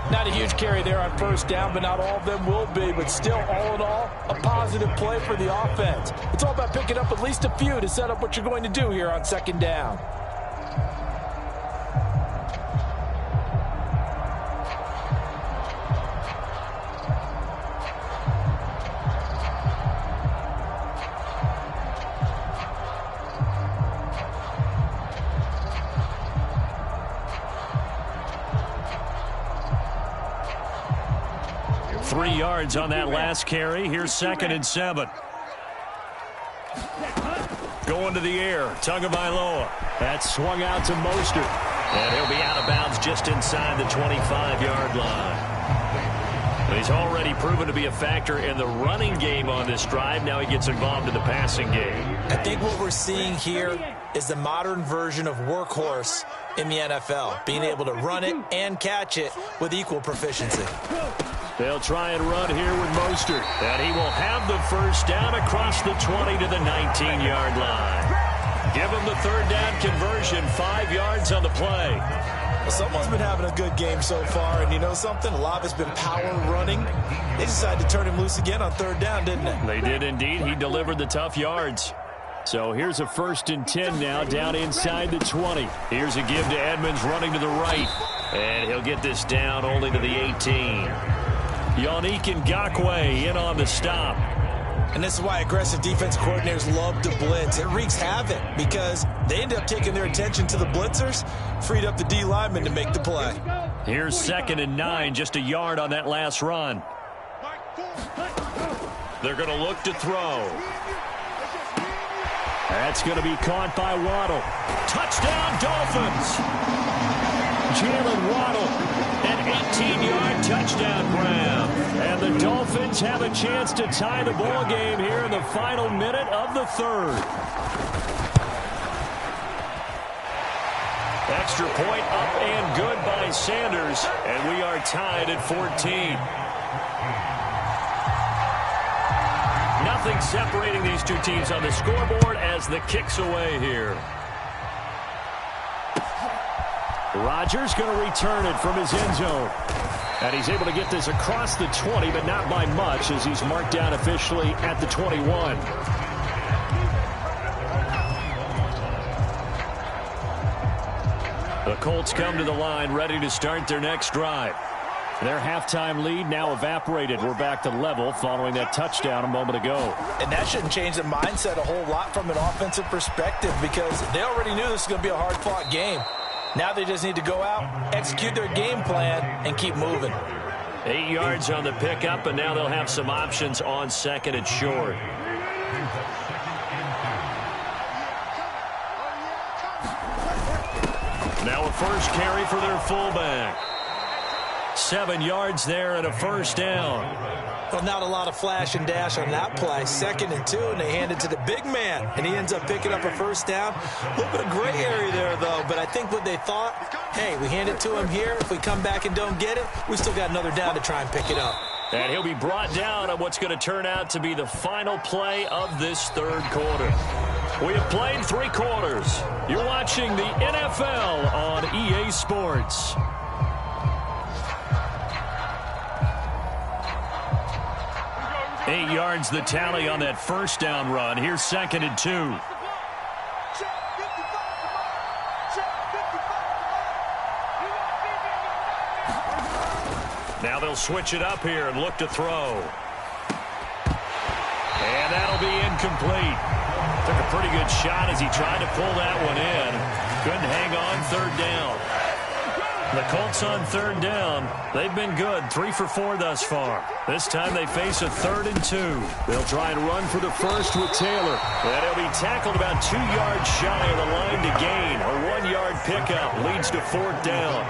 Not a huge carry there on 1st down, but not all of them will be. But still, all in all, a positive play for the offense. It's all about picking up at least a few to set up what you're going to do here on 2nd down. 3 yards on that last carry. Here's 2nd and 7. Going to the air. Tagovailoa. That's swung out to Mostert. And he'll be out of bounds just inside the 25-yard line. He's already proven to be a factor in the running game on this drive. Now he gets involved in the passing game. I think what we're seeing here is the modern version of workhorse in the NFL, being able to run it and catch it with equal proficiency. They'll try and run here with Mostert. And he will have the first down across the 20 to the 19-yard line. Give him the third down conversion, 5 yards on the play. Well, someone's been having a good game so far, and you know something? A lot of it's been power running. They decided to turn him loose again on third down, didn't they? They did indeed. He delivered the tough yards. So here's a 1st and 10 now, down inside the 20. Here's a give to Edmonds running to the right. And he'll get this down only to the 18. Yannick Ngakoue in on the stop. And this is why aggressive defense coordinators love to blitz. It wreaks havoc because they end up taking their attention to the blitzers, freed up the D lineman to make the play. Here's 2nd and 9, just a yard on that last run. They're going to look to throw. That's going to be caught by Waddle. Touchdown, Dolphins! Jalen Waddle, an 18-yard touchdown grab. And the Dolphins have a chance to tie the ball game here in the final minute of the third. Extra point up and good by Sanders, and we are tied at 14. Nothing separating these two teams on the scoreboard as the kick's away here. Rodgers going to return it from his end zone. And he's able to get this across the 20, but not by much as he's marked down officially at the 21. The Colts come to the line ready to start their next drive. Their halftime lead now evaporated. We're back to level following that touchdown a moment ago. And that shouldn't change the mindset a whole lot from an offensive perspective because they already knew this was going to be a hard-fought game. Now they just need to go out, execute their game plan, and keep moving. 8 yards on the pickup, and now they'll have some options on 2nd and short. Now a first carry for their fullback. 7 yards there and a first down. Well, not a lot of flash and dash on that play. 2nd and 2, and they hand it to the big man, and he ends up picking up a first down. A little bit of gray area there, though, but I think what they thought, hey, we hand it to him here. If we come back and don't get it, we still got another down to try and pick it up. And he'll be brought down on what's going to turn out to be the final play of this third quarter. We have played 3 quarters. You're watching the NFL on EA Sports. Eight yards the tally on that first down run. Here's 2nd and 2. Now they'll switch it up here and look to throw. And that'll be incomplete. Took a pretty good shot as he tried to pull that one in. Couldn't hang on 3rd down. The Colts on 3rd down. They've been good, 3 for 4 thus far. This time they face a 3rd and 2. They'll try and run for the first with Taylor. And he'll be tackled about 2 yards shy of the line to gain. A 1-yard pickup leads to 4th down.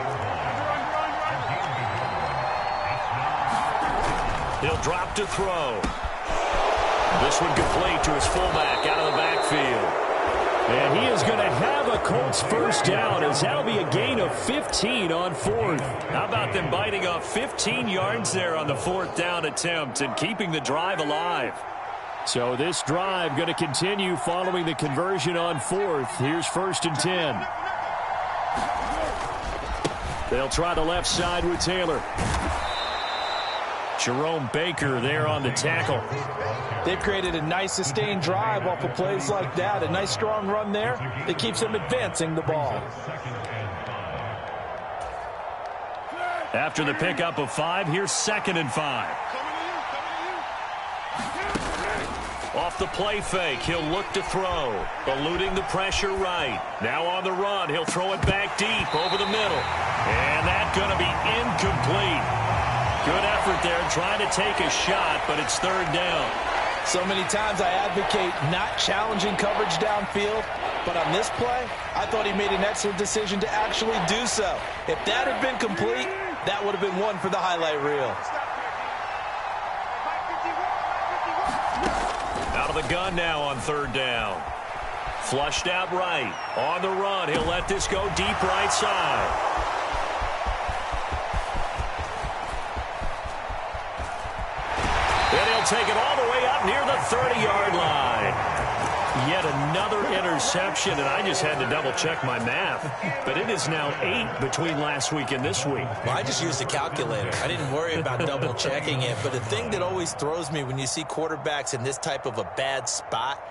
He'll drop to throw. This one complete to his fullback out of the backfield. And he is going to have a Colts first down as that'll be a gain of 15 on 4th. How about them biting off 15 yards there on the 4th down attempt and keeping the drive alive? So this drive going to continue following the conversion on 4th. Here's 1st and 10. They'll try the left side with Taylor. Jerome Baker there on the tackle. They've created a nice sustained drive off of plays like that. A nice strong run there that keeps them advancing the ball. After the pickup of 5, here's 2nd and 5. Off the play fake, he'll look to throw. Eluding the pressure right. Now on the run, he'll throw it back deep over the middle. And that's going to be incomplete. Good effort there, trying to take a shot, but it's third down. So many times I advocate not challenging coverage downfield, but on this play, I thought he made an excellent decision to actually do so. If that had been complete, that would have been one for the highlight reel. Out of the gun now on third down. Flushed out right. On the run, he'll let this go deep right side. And he'll take it all the way up near the 30-yard line. Yet another interception, and I just had to double-check my math. But it is now 8 between last week and this week. Well, I just used a calculator. I didn't worry about double-checking it. But the thing that always throws me when you see quarterbacks in this type of a bad spot,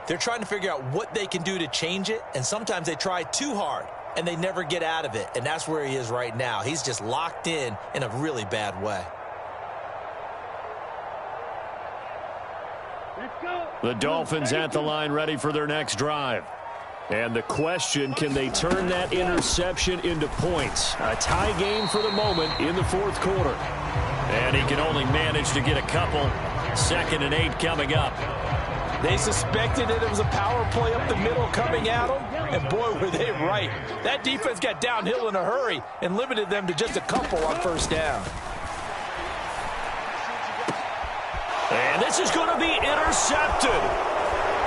they're trying to figure out what they can do to change it, and sometimes they try too hard, and they never get out of it. And that's where he is right now. He's just locked in a really bad way. The Dolphins at the line ready for their next drive. And the question, can they turn that interception into points? A tie game for the moment in the fourth quarter. And he can only manage to get a couple. 2nd and 8 coming up. They suspected it was a power play up the middle coming at them, and boy, were they right. That defense got downhill in a hurry and limited them to just a couple on first down. And this is going to be intercepted.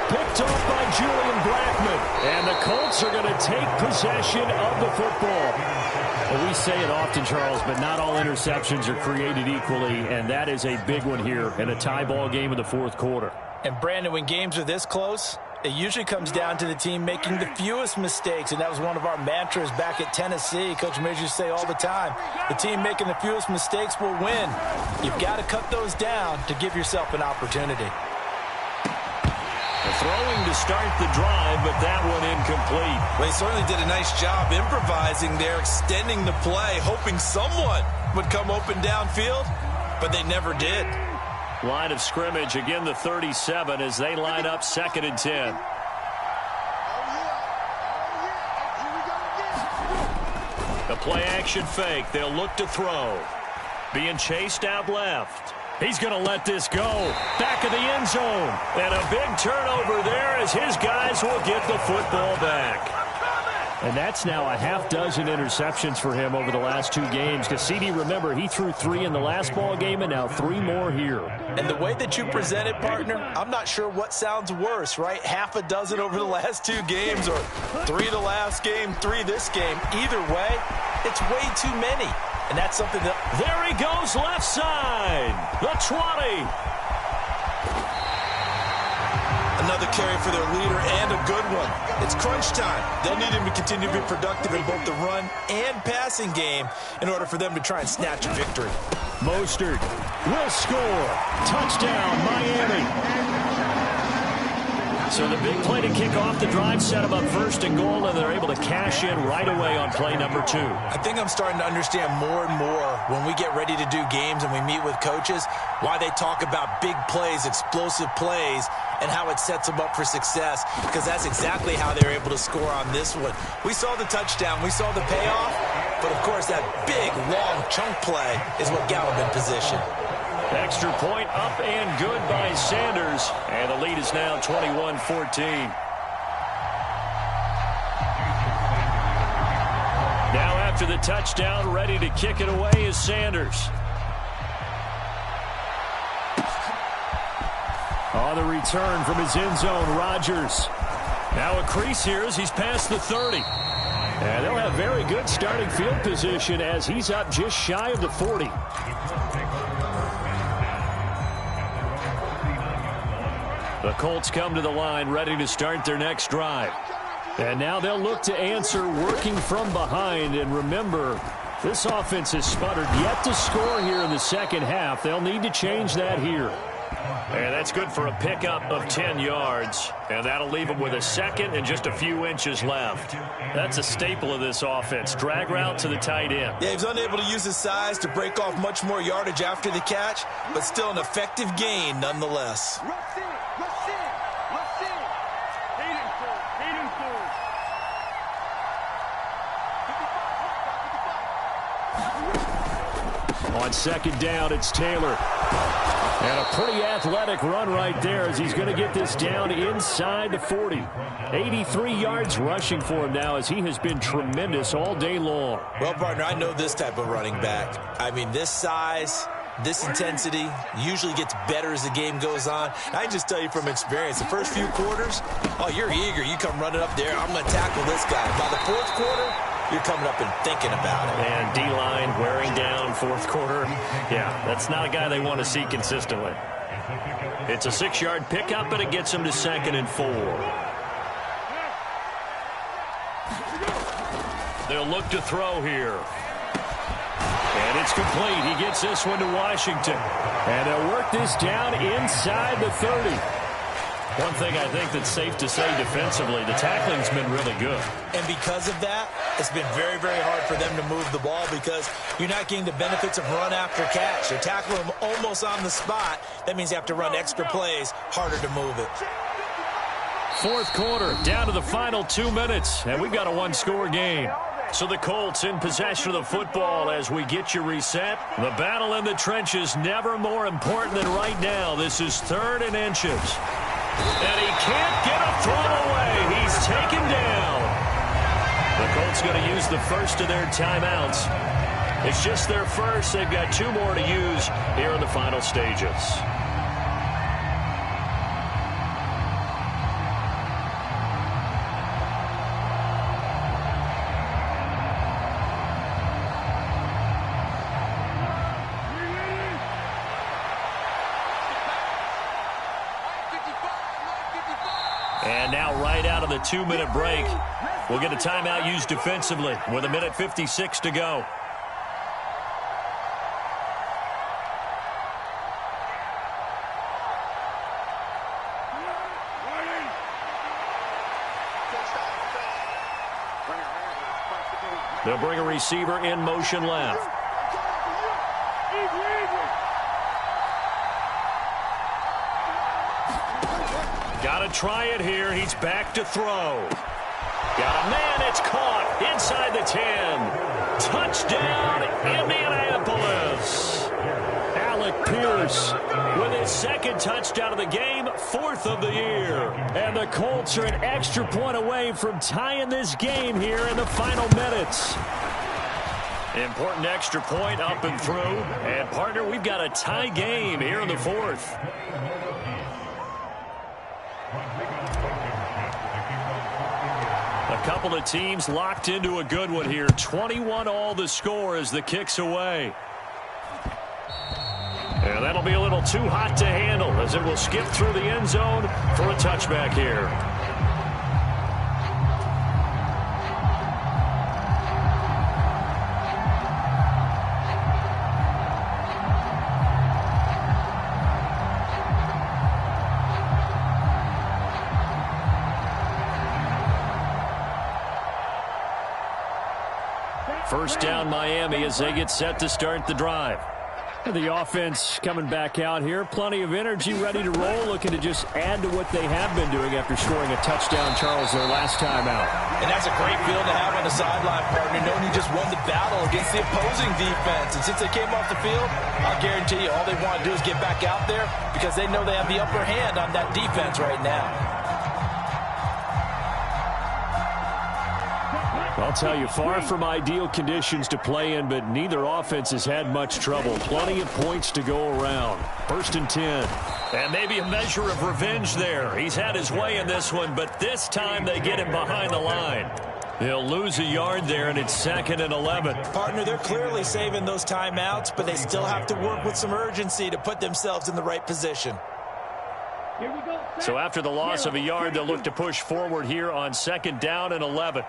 Picked off by Julian Blackman. And the Colts are going to take possession of the football. Well, we say it often, Charles, but not all interceptions are created equally, and that is a big one here in a tie ball game in the fourth quarter. And, Brandon, when games are this close, it usually comes down to the team making the fewest mistakes, and that was one of our mantras back at Tennessee. Coach Major used to say all the time, the team making the fewest mistakes will win. You've got to cut those down to give yourself an opportunity. Throwing to start the drive, but that one incomplete. Well, he certainly did a nice job improvising there, extending the play, hoping someone would come open downfield, but they never did. Line of scrimmage, again the 37 as they line up 2nd and 10. The play action fake. They'll look to throw. Being chased out left. He's going to let this go. Back of the end zone. And a big turnover there as his guys will get the football back. And that's now a half dozen interceptions for him over the last 2 games. Because CD, remember, he threw 3 in the last ball game and now 3 more here. And the way that you present it, partner, I'm not sure what sounds worse, right? Half a dozen over the last 2 games or 3 the last game, 3 this game. Either way, it's way too many. And that's something that... There he goes, left side. The 20. Another carry for their leader and a good one. It's crunch time. They'll need him to continue to be productive in both the run and passing game in order for them to try and snatch a victory. Mostert will score. Touchdown, Miami. So the big play to kick off the drive set them up 1st and goal, and they're able to cash in right away on play number 2. I think I'm starting to understand more and more when we get ready to do games and we meet with coaches why they talk about big plays, explosive plays, and how it sets them up for success, because that's exactly how they're able to score on this one. We saw the touchdown. We saw the payoff. But, of course, that big, long chunk play is what got them in position. Extra point up and good by Sanders. And the lead is now 21-14. Now after the touchdown, ready to kick it away is Sanders. On the return from his end zone, Rodgers. Now a crease here as he's past the 30. And they'll have very good starting field position as he's up just shy of the 40. The Colts come to the line ready to start their next drive. And now they'll look to answer working from behind. And remember, this offense has sputtered yet to score here in the second half. They'll need to change that here. And that's good for a pickup of 10 yards. And that'll leave them with a 2nd and just a few inches left. That's a staple of this offense. Drag route to the tight end. Yeah, he was unable to use his size to break off much more yardage after the catch, but still an effective gain nonetheless. On second down, it's Taylor. And a pretty athletic run right there as he's going to get this down inside the 40. 83 yards rushing for him now as he has been tremendous all day long. Well, partner, I know this type of running back. I mean, this size, this intensity usually gets better as the game goes on. I can just tell you from experience, the first few quarters, oh, you're eager. You come running up there, I'm going to tackle this guy. By the fourth quarter, you're coming up and thinking about it. And D-line wearing down fourth quarter. Yeah, that's not a guy they want to see consistently. It's a 6-yard pickup, and it gets him to 2nd and 4. They'll look to throw here. And it's complete. He gets this one to Washington. And they'll work this down inside the 30. One thing I think that's safe to say defensively, the tackling's been really good. And because of that, it's been very, very hard for them to move the ball because you're not getting the benefits of run after catch. You're tackling them almost on the spot. That means you have to run extra plays, harder to move it. Fourth quarter, down to the final 2 minutes, and we've got a one-score game. So the Colts in possession of the football as we get you reset. The battle in the trenches never more important than right now. This is 3rd and inches. And he can't get a throw away. He's taken down. The Colts going to use the first of their timeouts. It's just their first. They've got 2 more to use here in the final stages. And now right out of the 2-minute break, we'll get a timeout used defensively with 1:56 to go. They'll bring a receiver in motion left. Got to try it here. He's back to throw. Got a man. It's caught inside the 10. Touchdown, Indianapolis. Alec Pierce with his 2nd touchdown of the game, 4th of the year. And the Colts are an extra point away from tying this game here in the final minutes. Important extra point up and through. And, partner, we've got a tie game here in the 4th. A couple of teams locked into a good one here. 21 all the score as the kick's away. And that'll be a little too hot to handle as it will skip through the end zone for a touchback here. First down Miami as they get set to start the drive. The offense coming back out here. Plenty of energy, ready to roll, looking to just add to what they have been doing after scoring a touchdown, Charles, their last time out. And that's a great feeling to have on the sideline, partner, knowing you just won the battle against the opposing defense. And since they came off the field, I'll guarantee you all they want to do is get back out there because they know they have the upper hand on that defense right now. I'll tell you, far from ideal conditions to play in, but neither offense has had much trouble. Plenty of points to go around. 1st and 10. And maybe a measure of revenge there. He's had his way in this one, but this time they get him behind the line. They'll lose a yard there, and it's 2nd and 11. Partner, they're clearly saving those timeouts, but they still have to work with some urgency to put themselves in the right position. So after the loss of a yard, they'll look to push forward here on 2nd down and 11.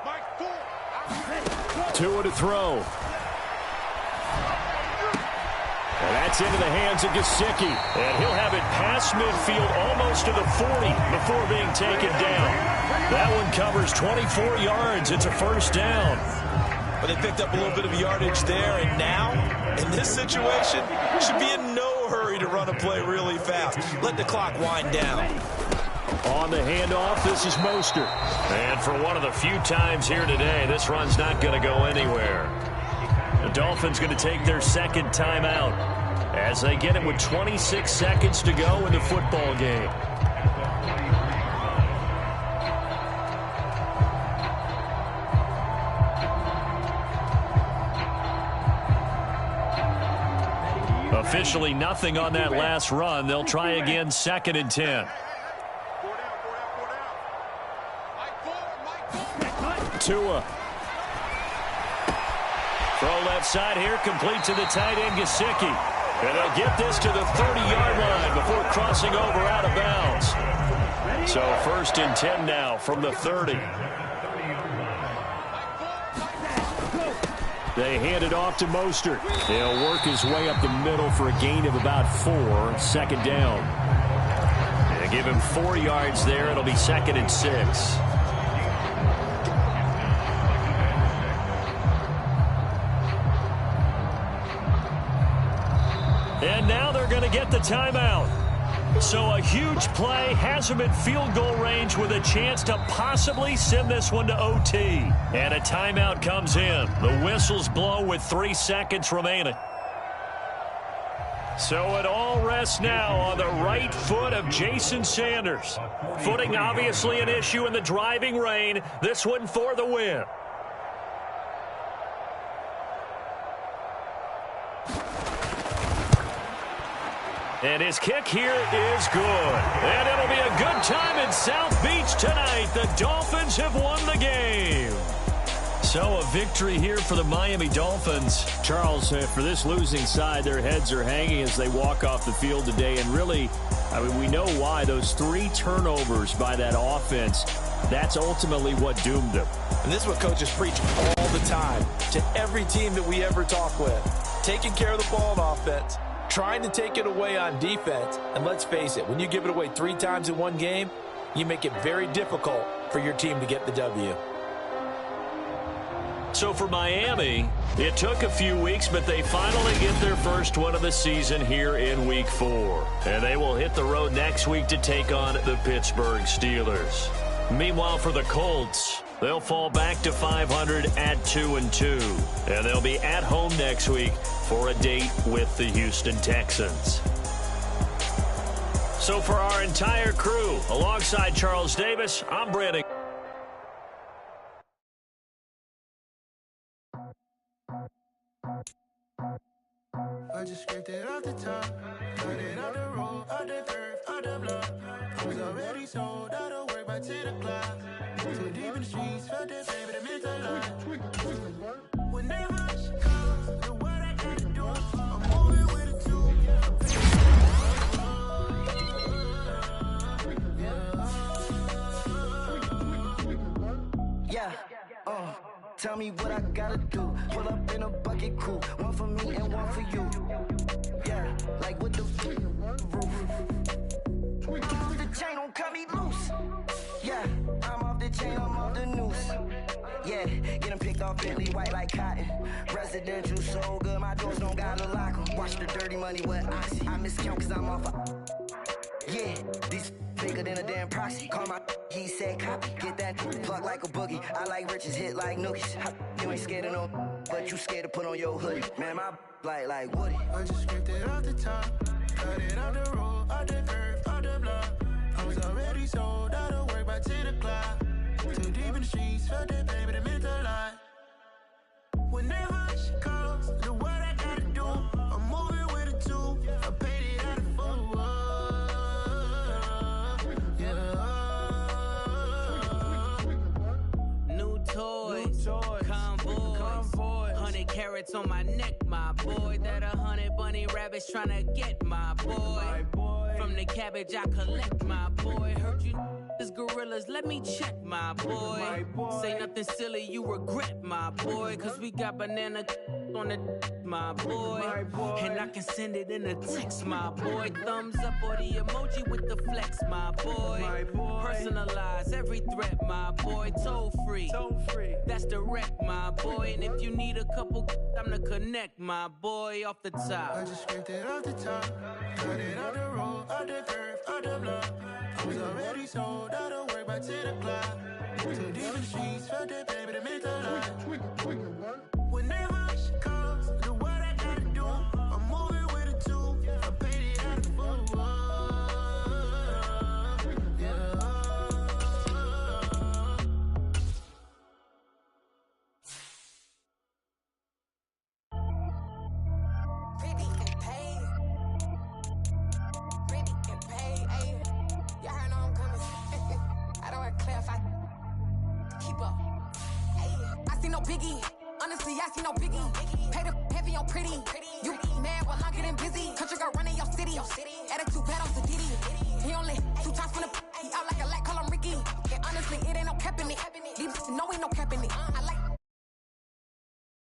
Tua to throw. And that's into the hands of Gesicki. And he'll have it past midfield almost to the 40 before being taken down. That one covers 24 yards. It's a 1st down. But they picked up a little bit of yardage there. And now, in this situation, should be in no hurry to run a play really fast. Let the clock wind down. On the handoff, this is Mostert. And for one of the few times here today, this run's not going to go anywhere. The Dolphins going to take their second timeout as they get it with 26 seconds to go in the football game. Officially nothing on that last run. They'll try again, 2nd and 10. Tua. Throw left side here, complete to the tight end, Gesicki. And they'll get this to the 30-yard line before crossing over out of bounds. So 1st and 10 now from the 30. They hand it off to Mostert. He'll work his way up the middle for a gain of about 4. 2nd down. They give him 4 yards there. It'll be 2nd and 6. And now they're going to get the timeout. So a huge play has them at field goal range with a chance to possibly send this one to OT. And a timeout comes in. The whistles blow with 3 seconds remaining. So it all rests now on the right foot of Jason Sanders. Footing obviously an issue in the driving rain. This one for the win. And his kick here is good. And it'll be a good time in South Beach tonight. The Dolphins have won the game. So a victory here for the Miami Dolphins. Charles, for this losing side, their heads are hanging as they walk off the field today. And really, I mean, we know why. Those 3 turnovers by that offense, that's ultimately what doomed them. And this is what coaches preach all the time to every team that we ever talk with. Taking care of the ball on offense, trying to take it away on defense. And let's face it, when you give it away 3 times in one game, you make it very difficult for your team to get the W. So for Miami, it took a few weeks, but they finally get their first one of the season here in Week 4. And they will hit the road next week to take on the Pittsburgh Steelers. Meanwhile, for the Colts, they'll fall back to 500 at 2-2. And they'll be at home next week for a date with the Houston Texans. So for our entire crew, alongside Charles Davis, I'm Brandon. I just scraped it off the top, cut it out the road, out the curve, out the block. I was already sold, out of work by 10 o'clock. Too deep in the streets, felt that baby, that meant a lot. Whenever she calls, the what I gotta do, I'm moving with a 2. Yeah, tell me what I gotta do. Pull up in a bucket crew, one for me and one for you. Yeah, like what the roof. The chain don't cut me loose. Yeah, I'm off the chain, I'm off the noose. Yeah, get them picked off Bentley white like cotton. Residential so good, my doors don't gotta lock 'em. Watch the dirty money with oxy. I miscount cause I'm off yeah, these bigger than a damn proxy. Call my he said copy. Get that plug like a boogie. I like riches, hit like nookies. You ain't scared of no, but you scared to put on your hoodie. Man, my like Woody. I just scraped it off the top, cut it out the road, out the curve, out the block. I was already sold, out of work by 10 o'clock. Too deep in the streets, felt that baby, that meant a lot. Whenever she calls, the what I gotta do, I'm moving with a 2. I paid it out of 4. New toys, convoys, 100 carats on my neck, my boy. That 100 bunny rabbits tryna get my boy. From the cabbage I collect, my boy. Heard you is gorillas, let me check, my boy. Say nothing silly, you regret, my boy. Cause we got banana on the my boy. And I can send it in a text, my boy. Thumbs up or the emoji with the flex, my boy. Personalize every threat, my boy. Toll free, that's direct, my boy. And if you need a couple, I'm to connect, my boy, off the top. I just scraped it off the top, cut it out the road, out the curve, out the block. I was already sold, out of work by 10 o'clock. Too deep in the streets, felt that baby, that meant a lot. Whenever she calls, see no biggie. Honestly, I see no biggie. Pay the heavy on pretty. You mad while I'm getting busy. Country girl running your city. Attitude bad on the Diddy. He only 2 times from the he out like a light, call him Ricky. And honestly, it ain't no cap in it. These know ain't no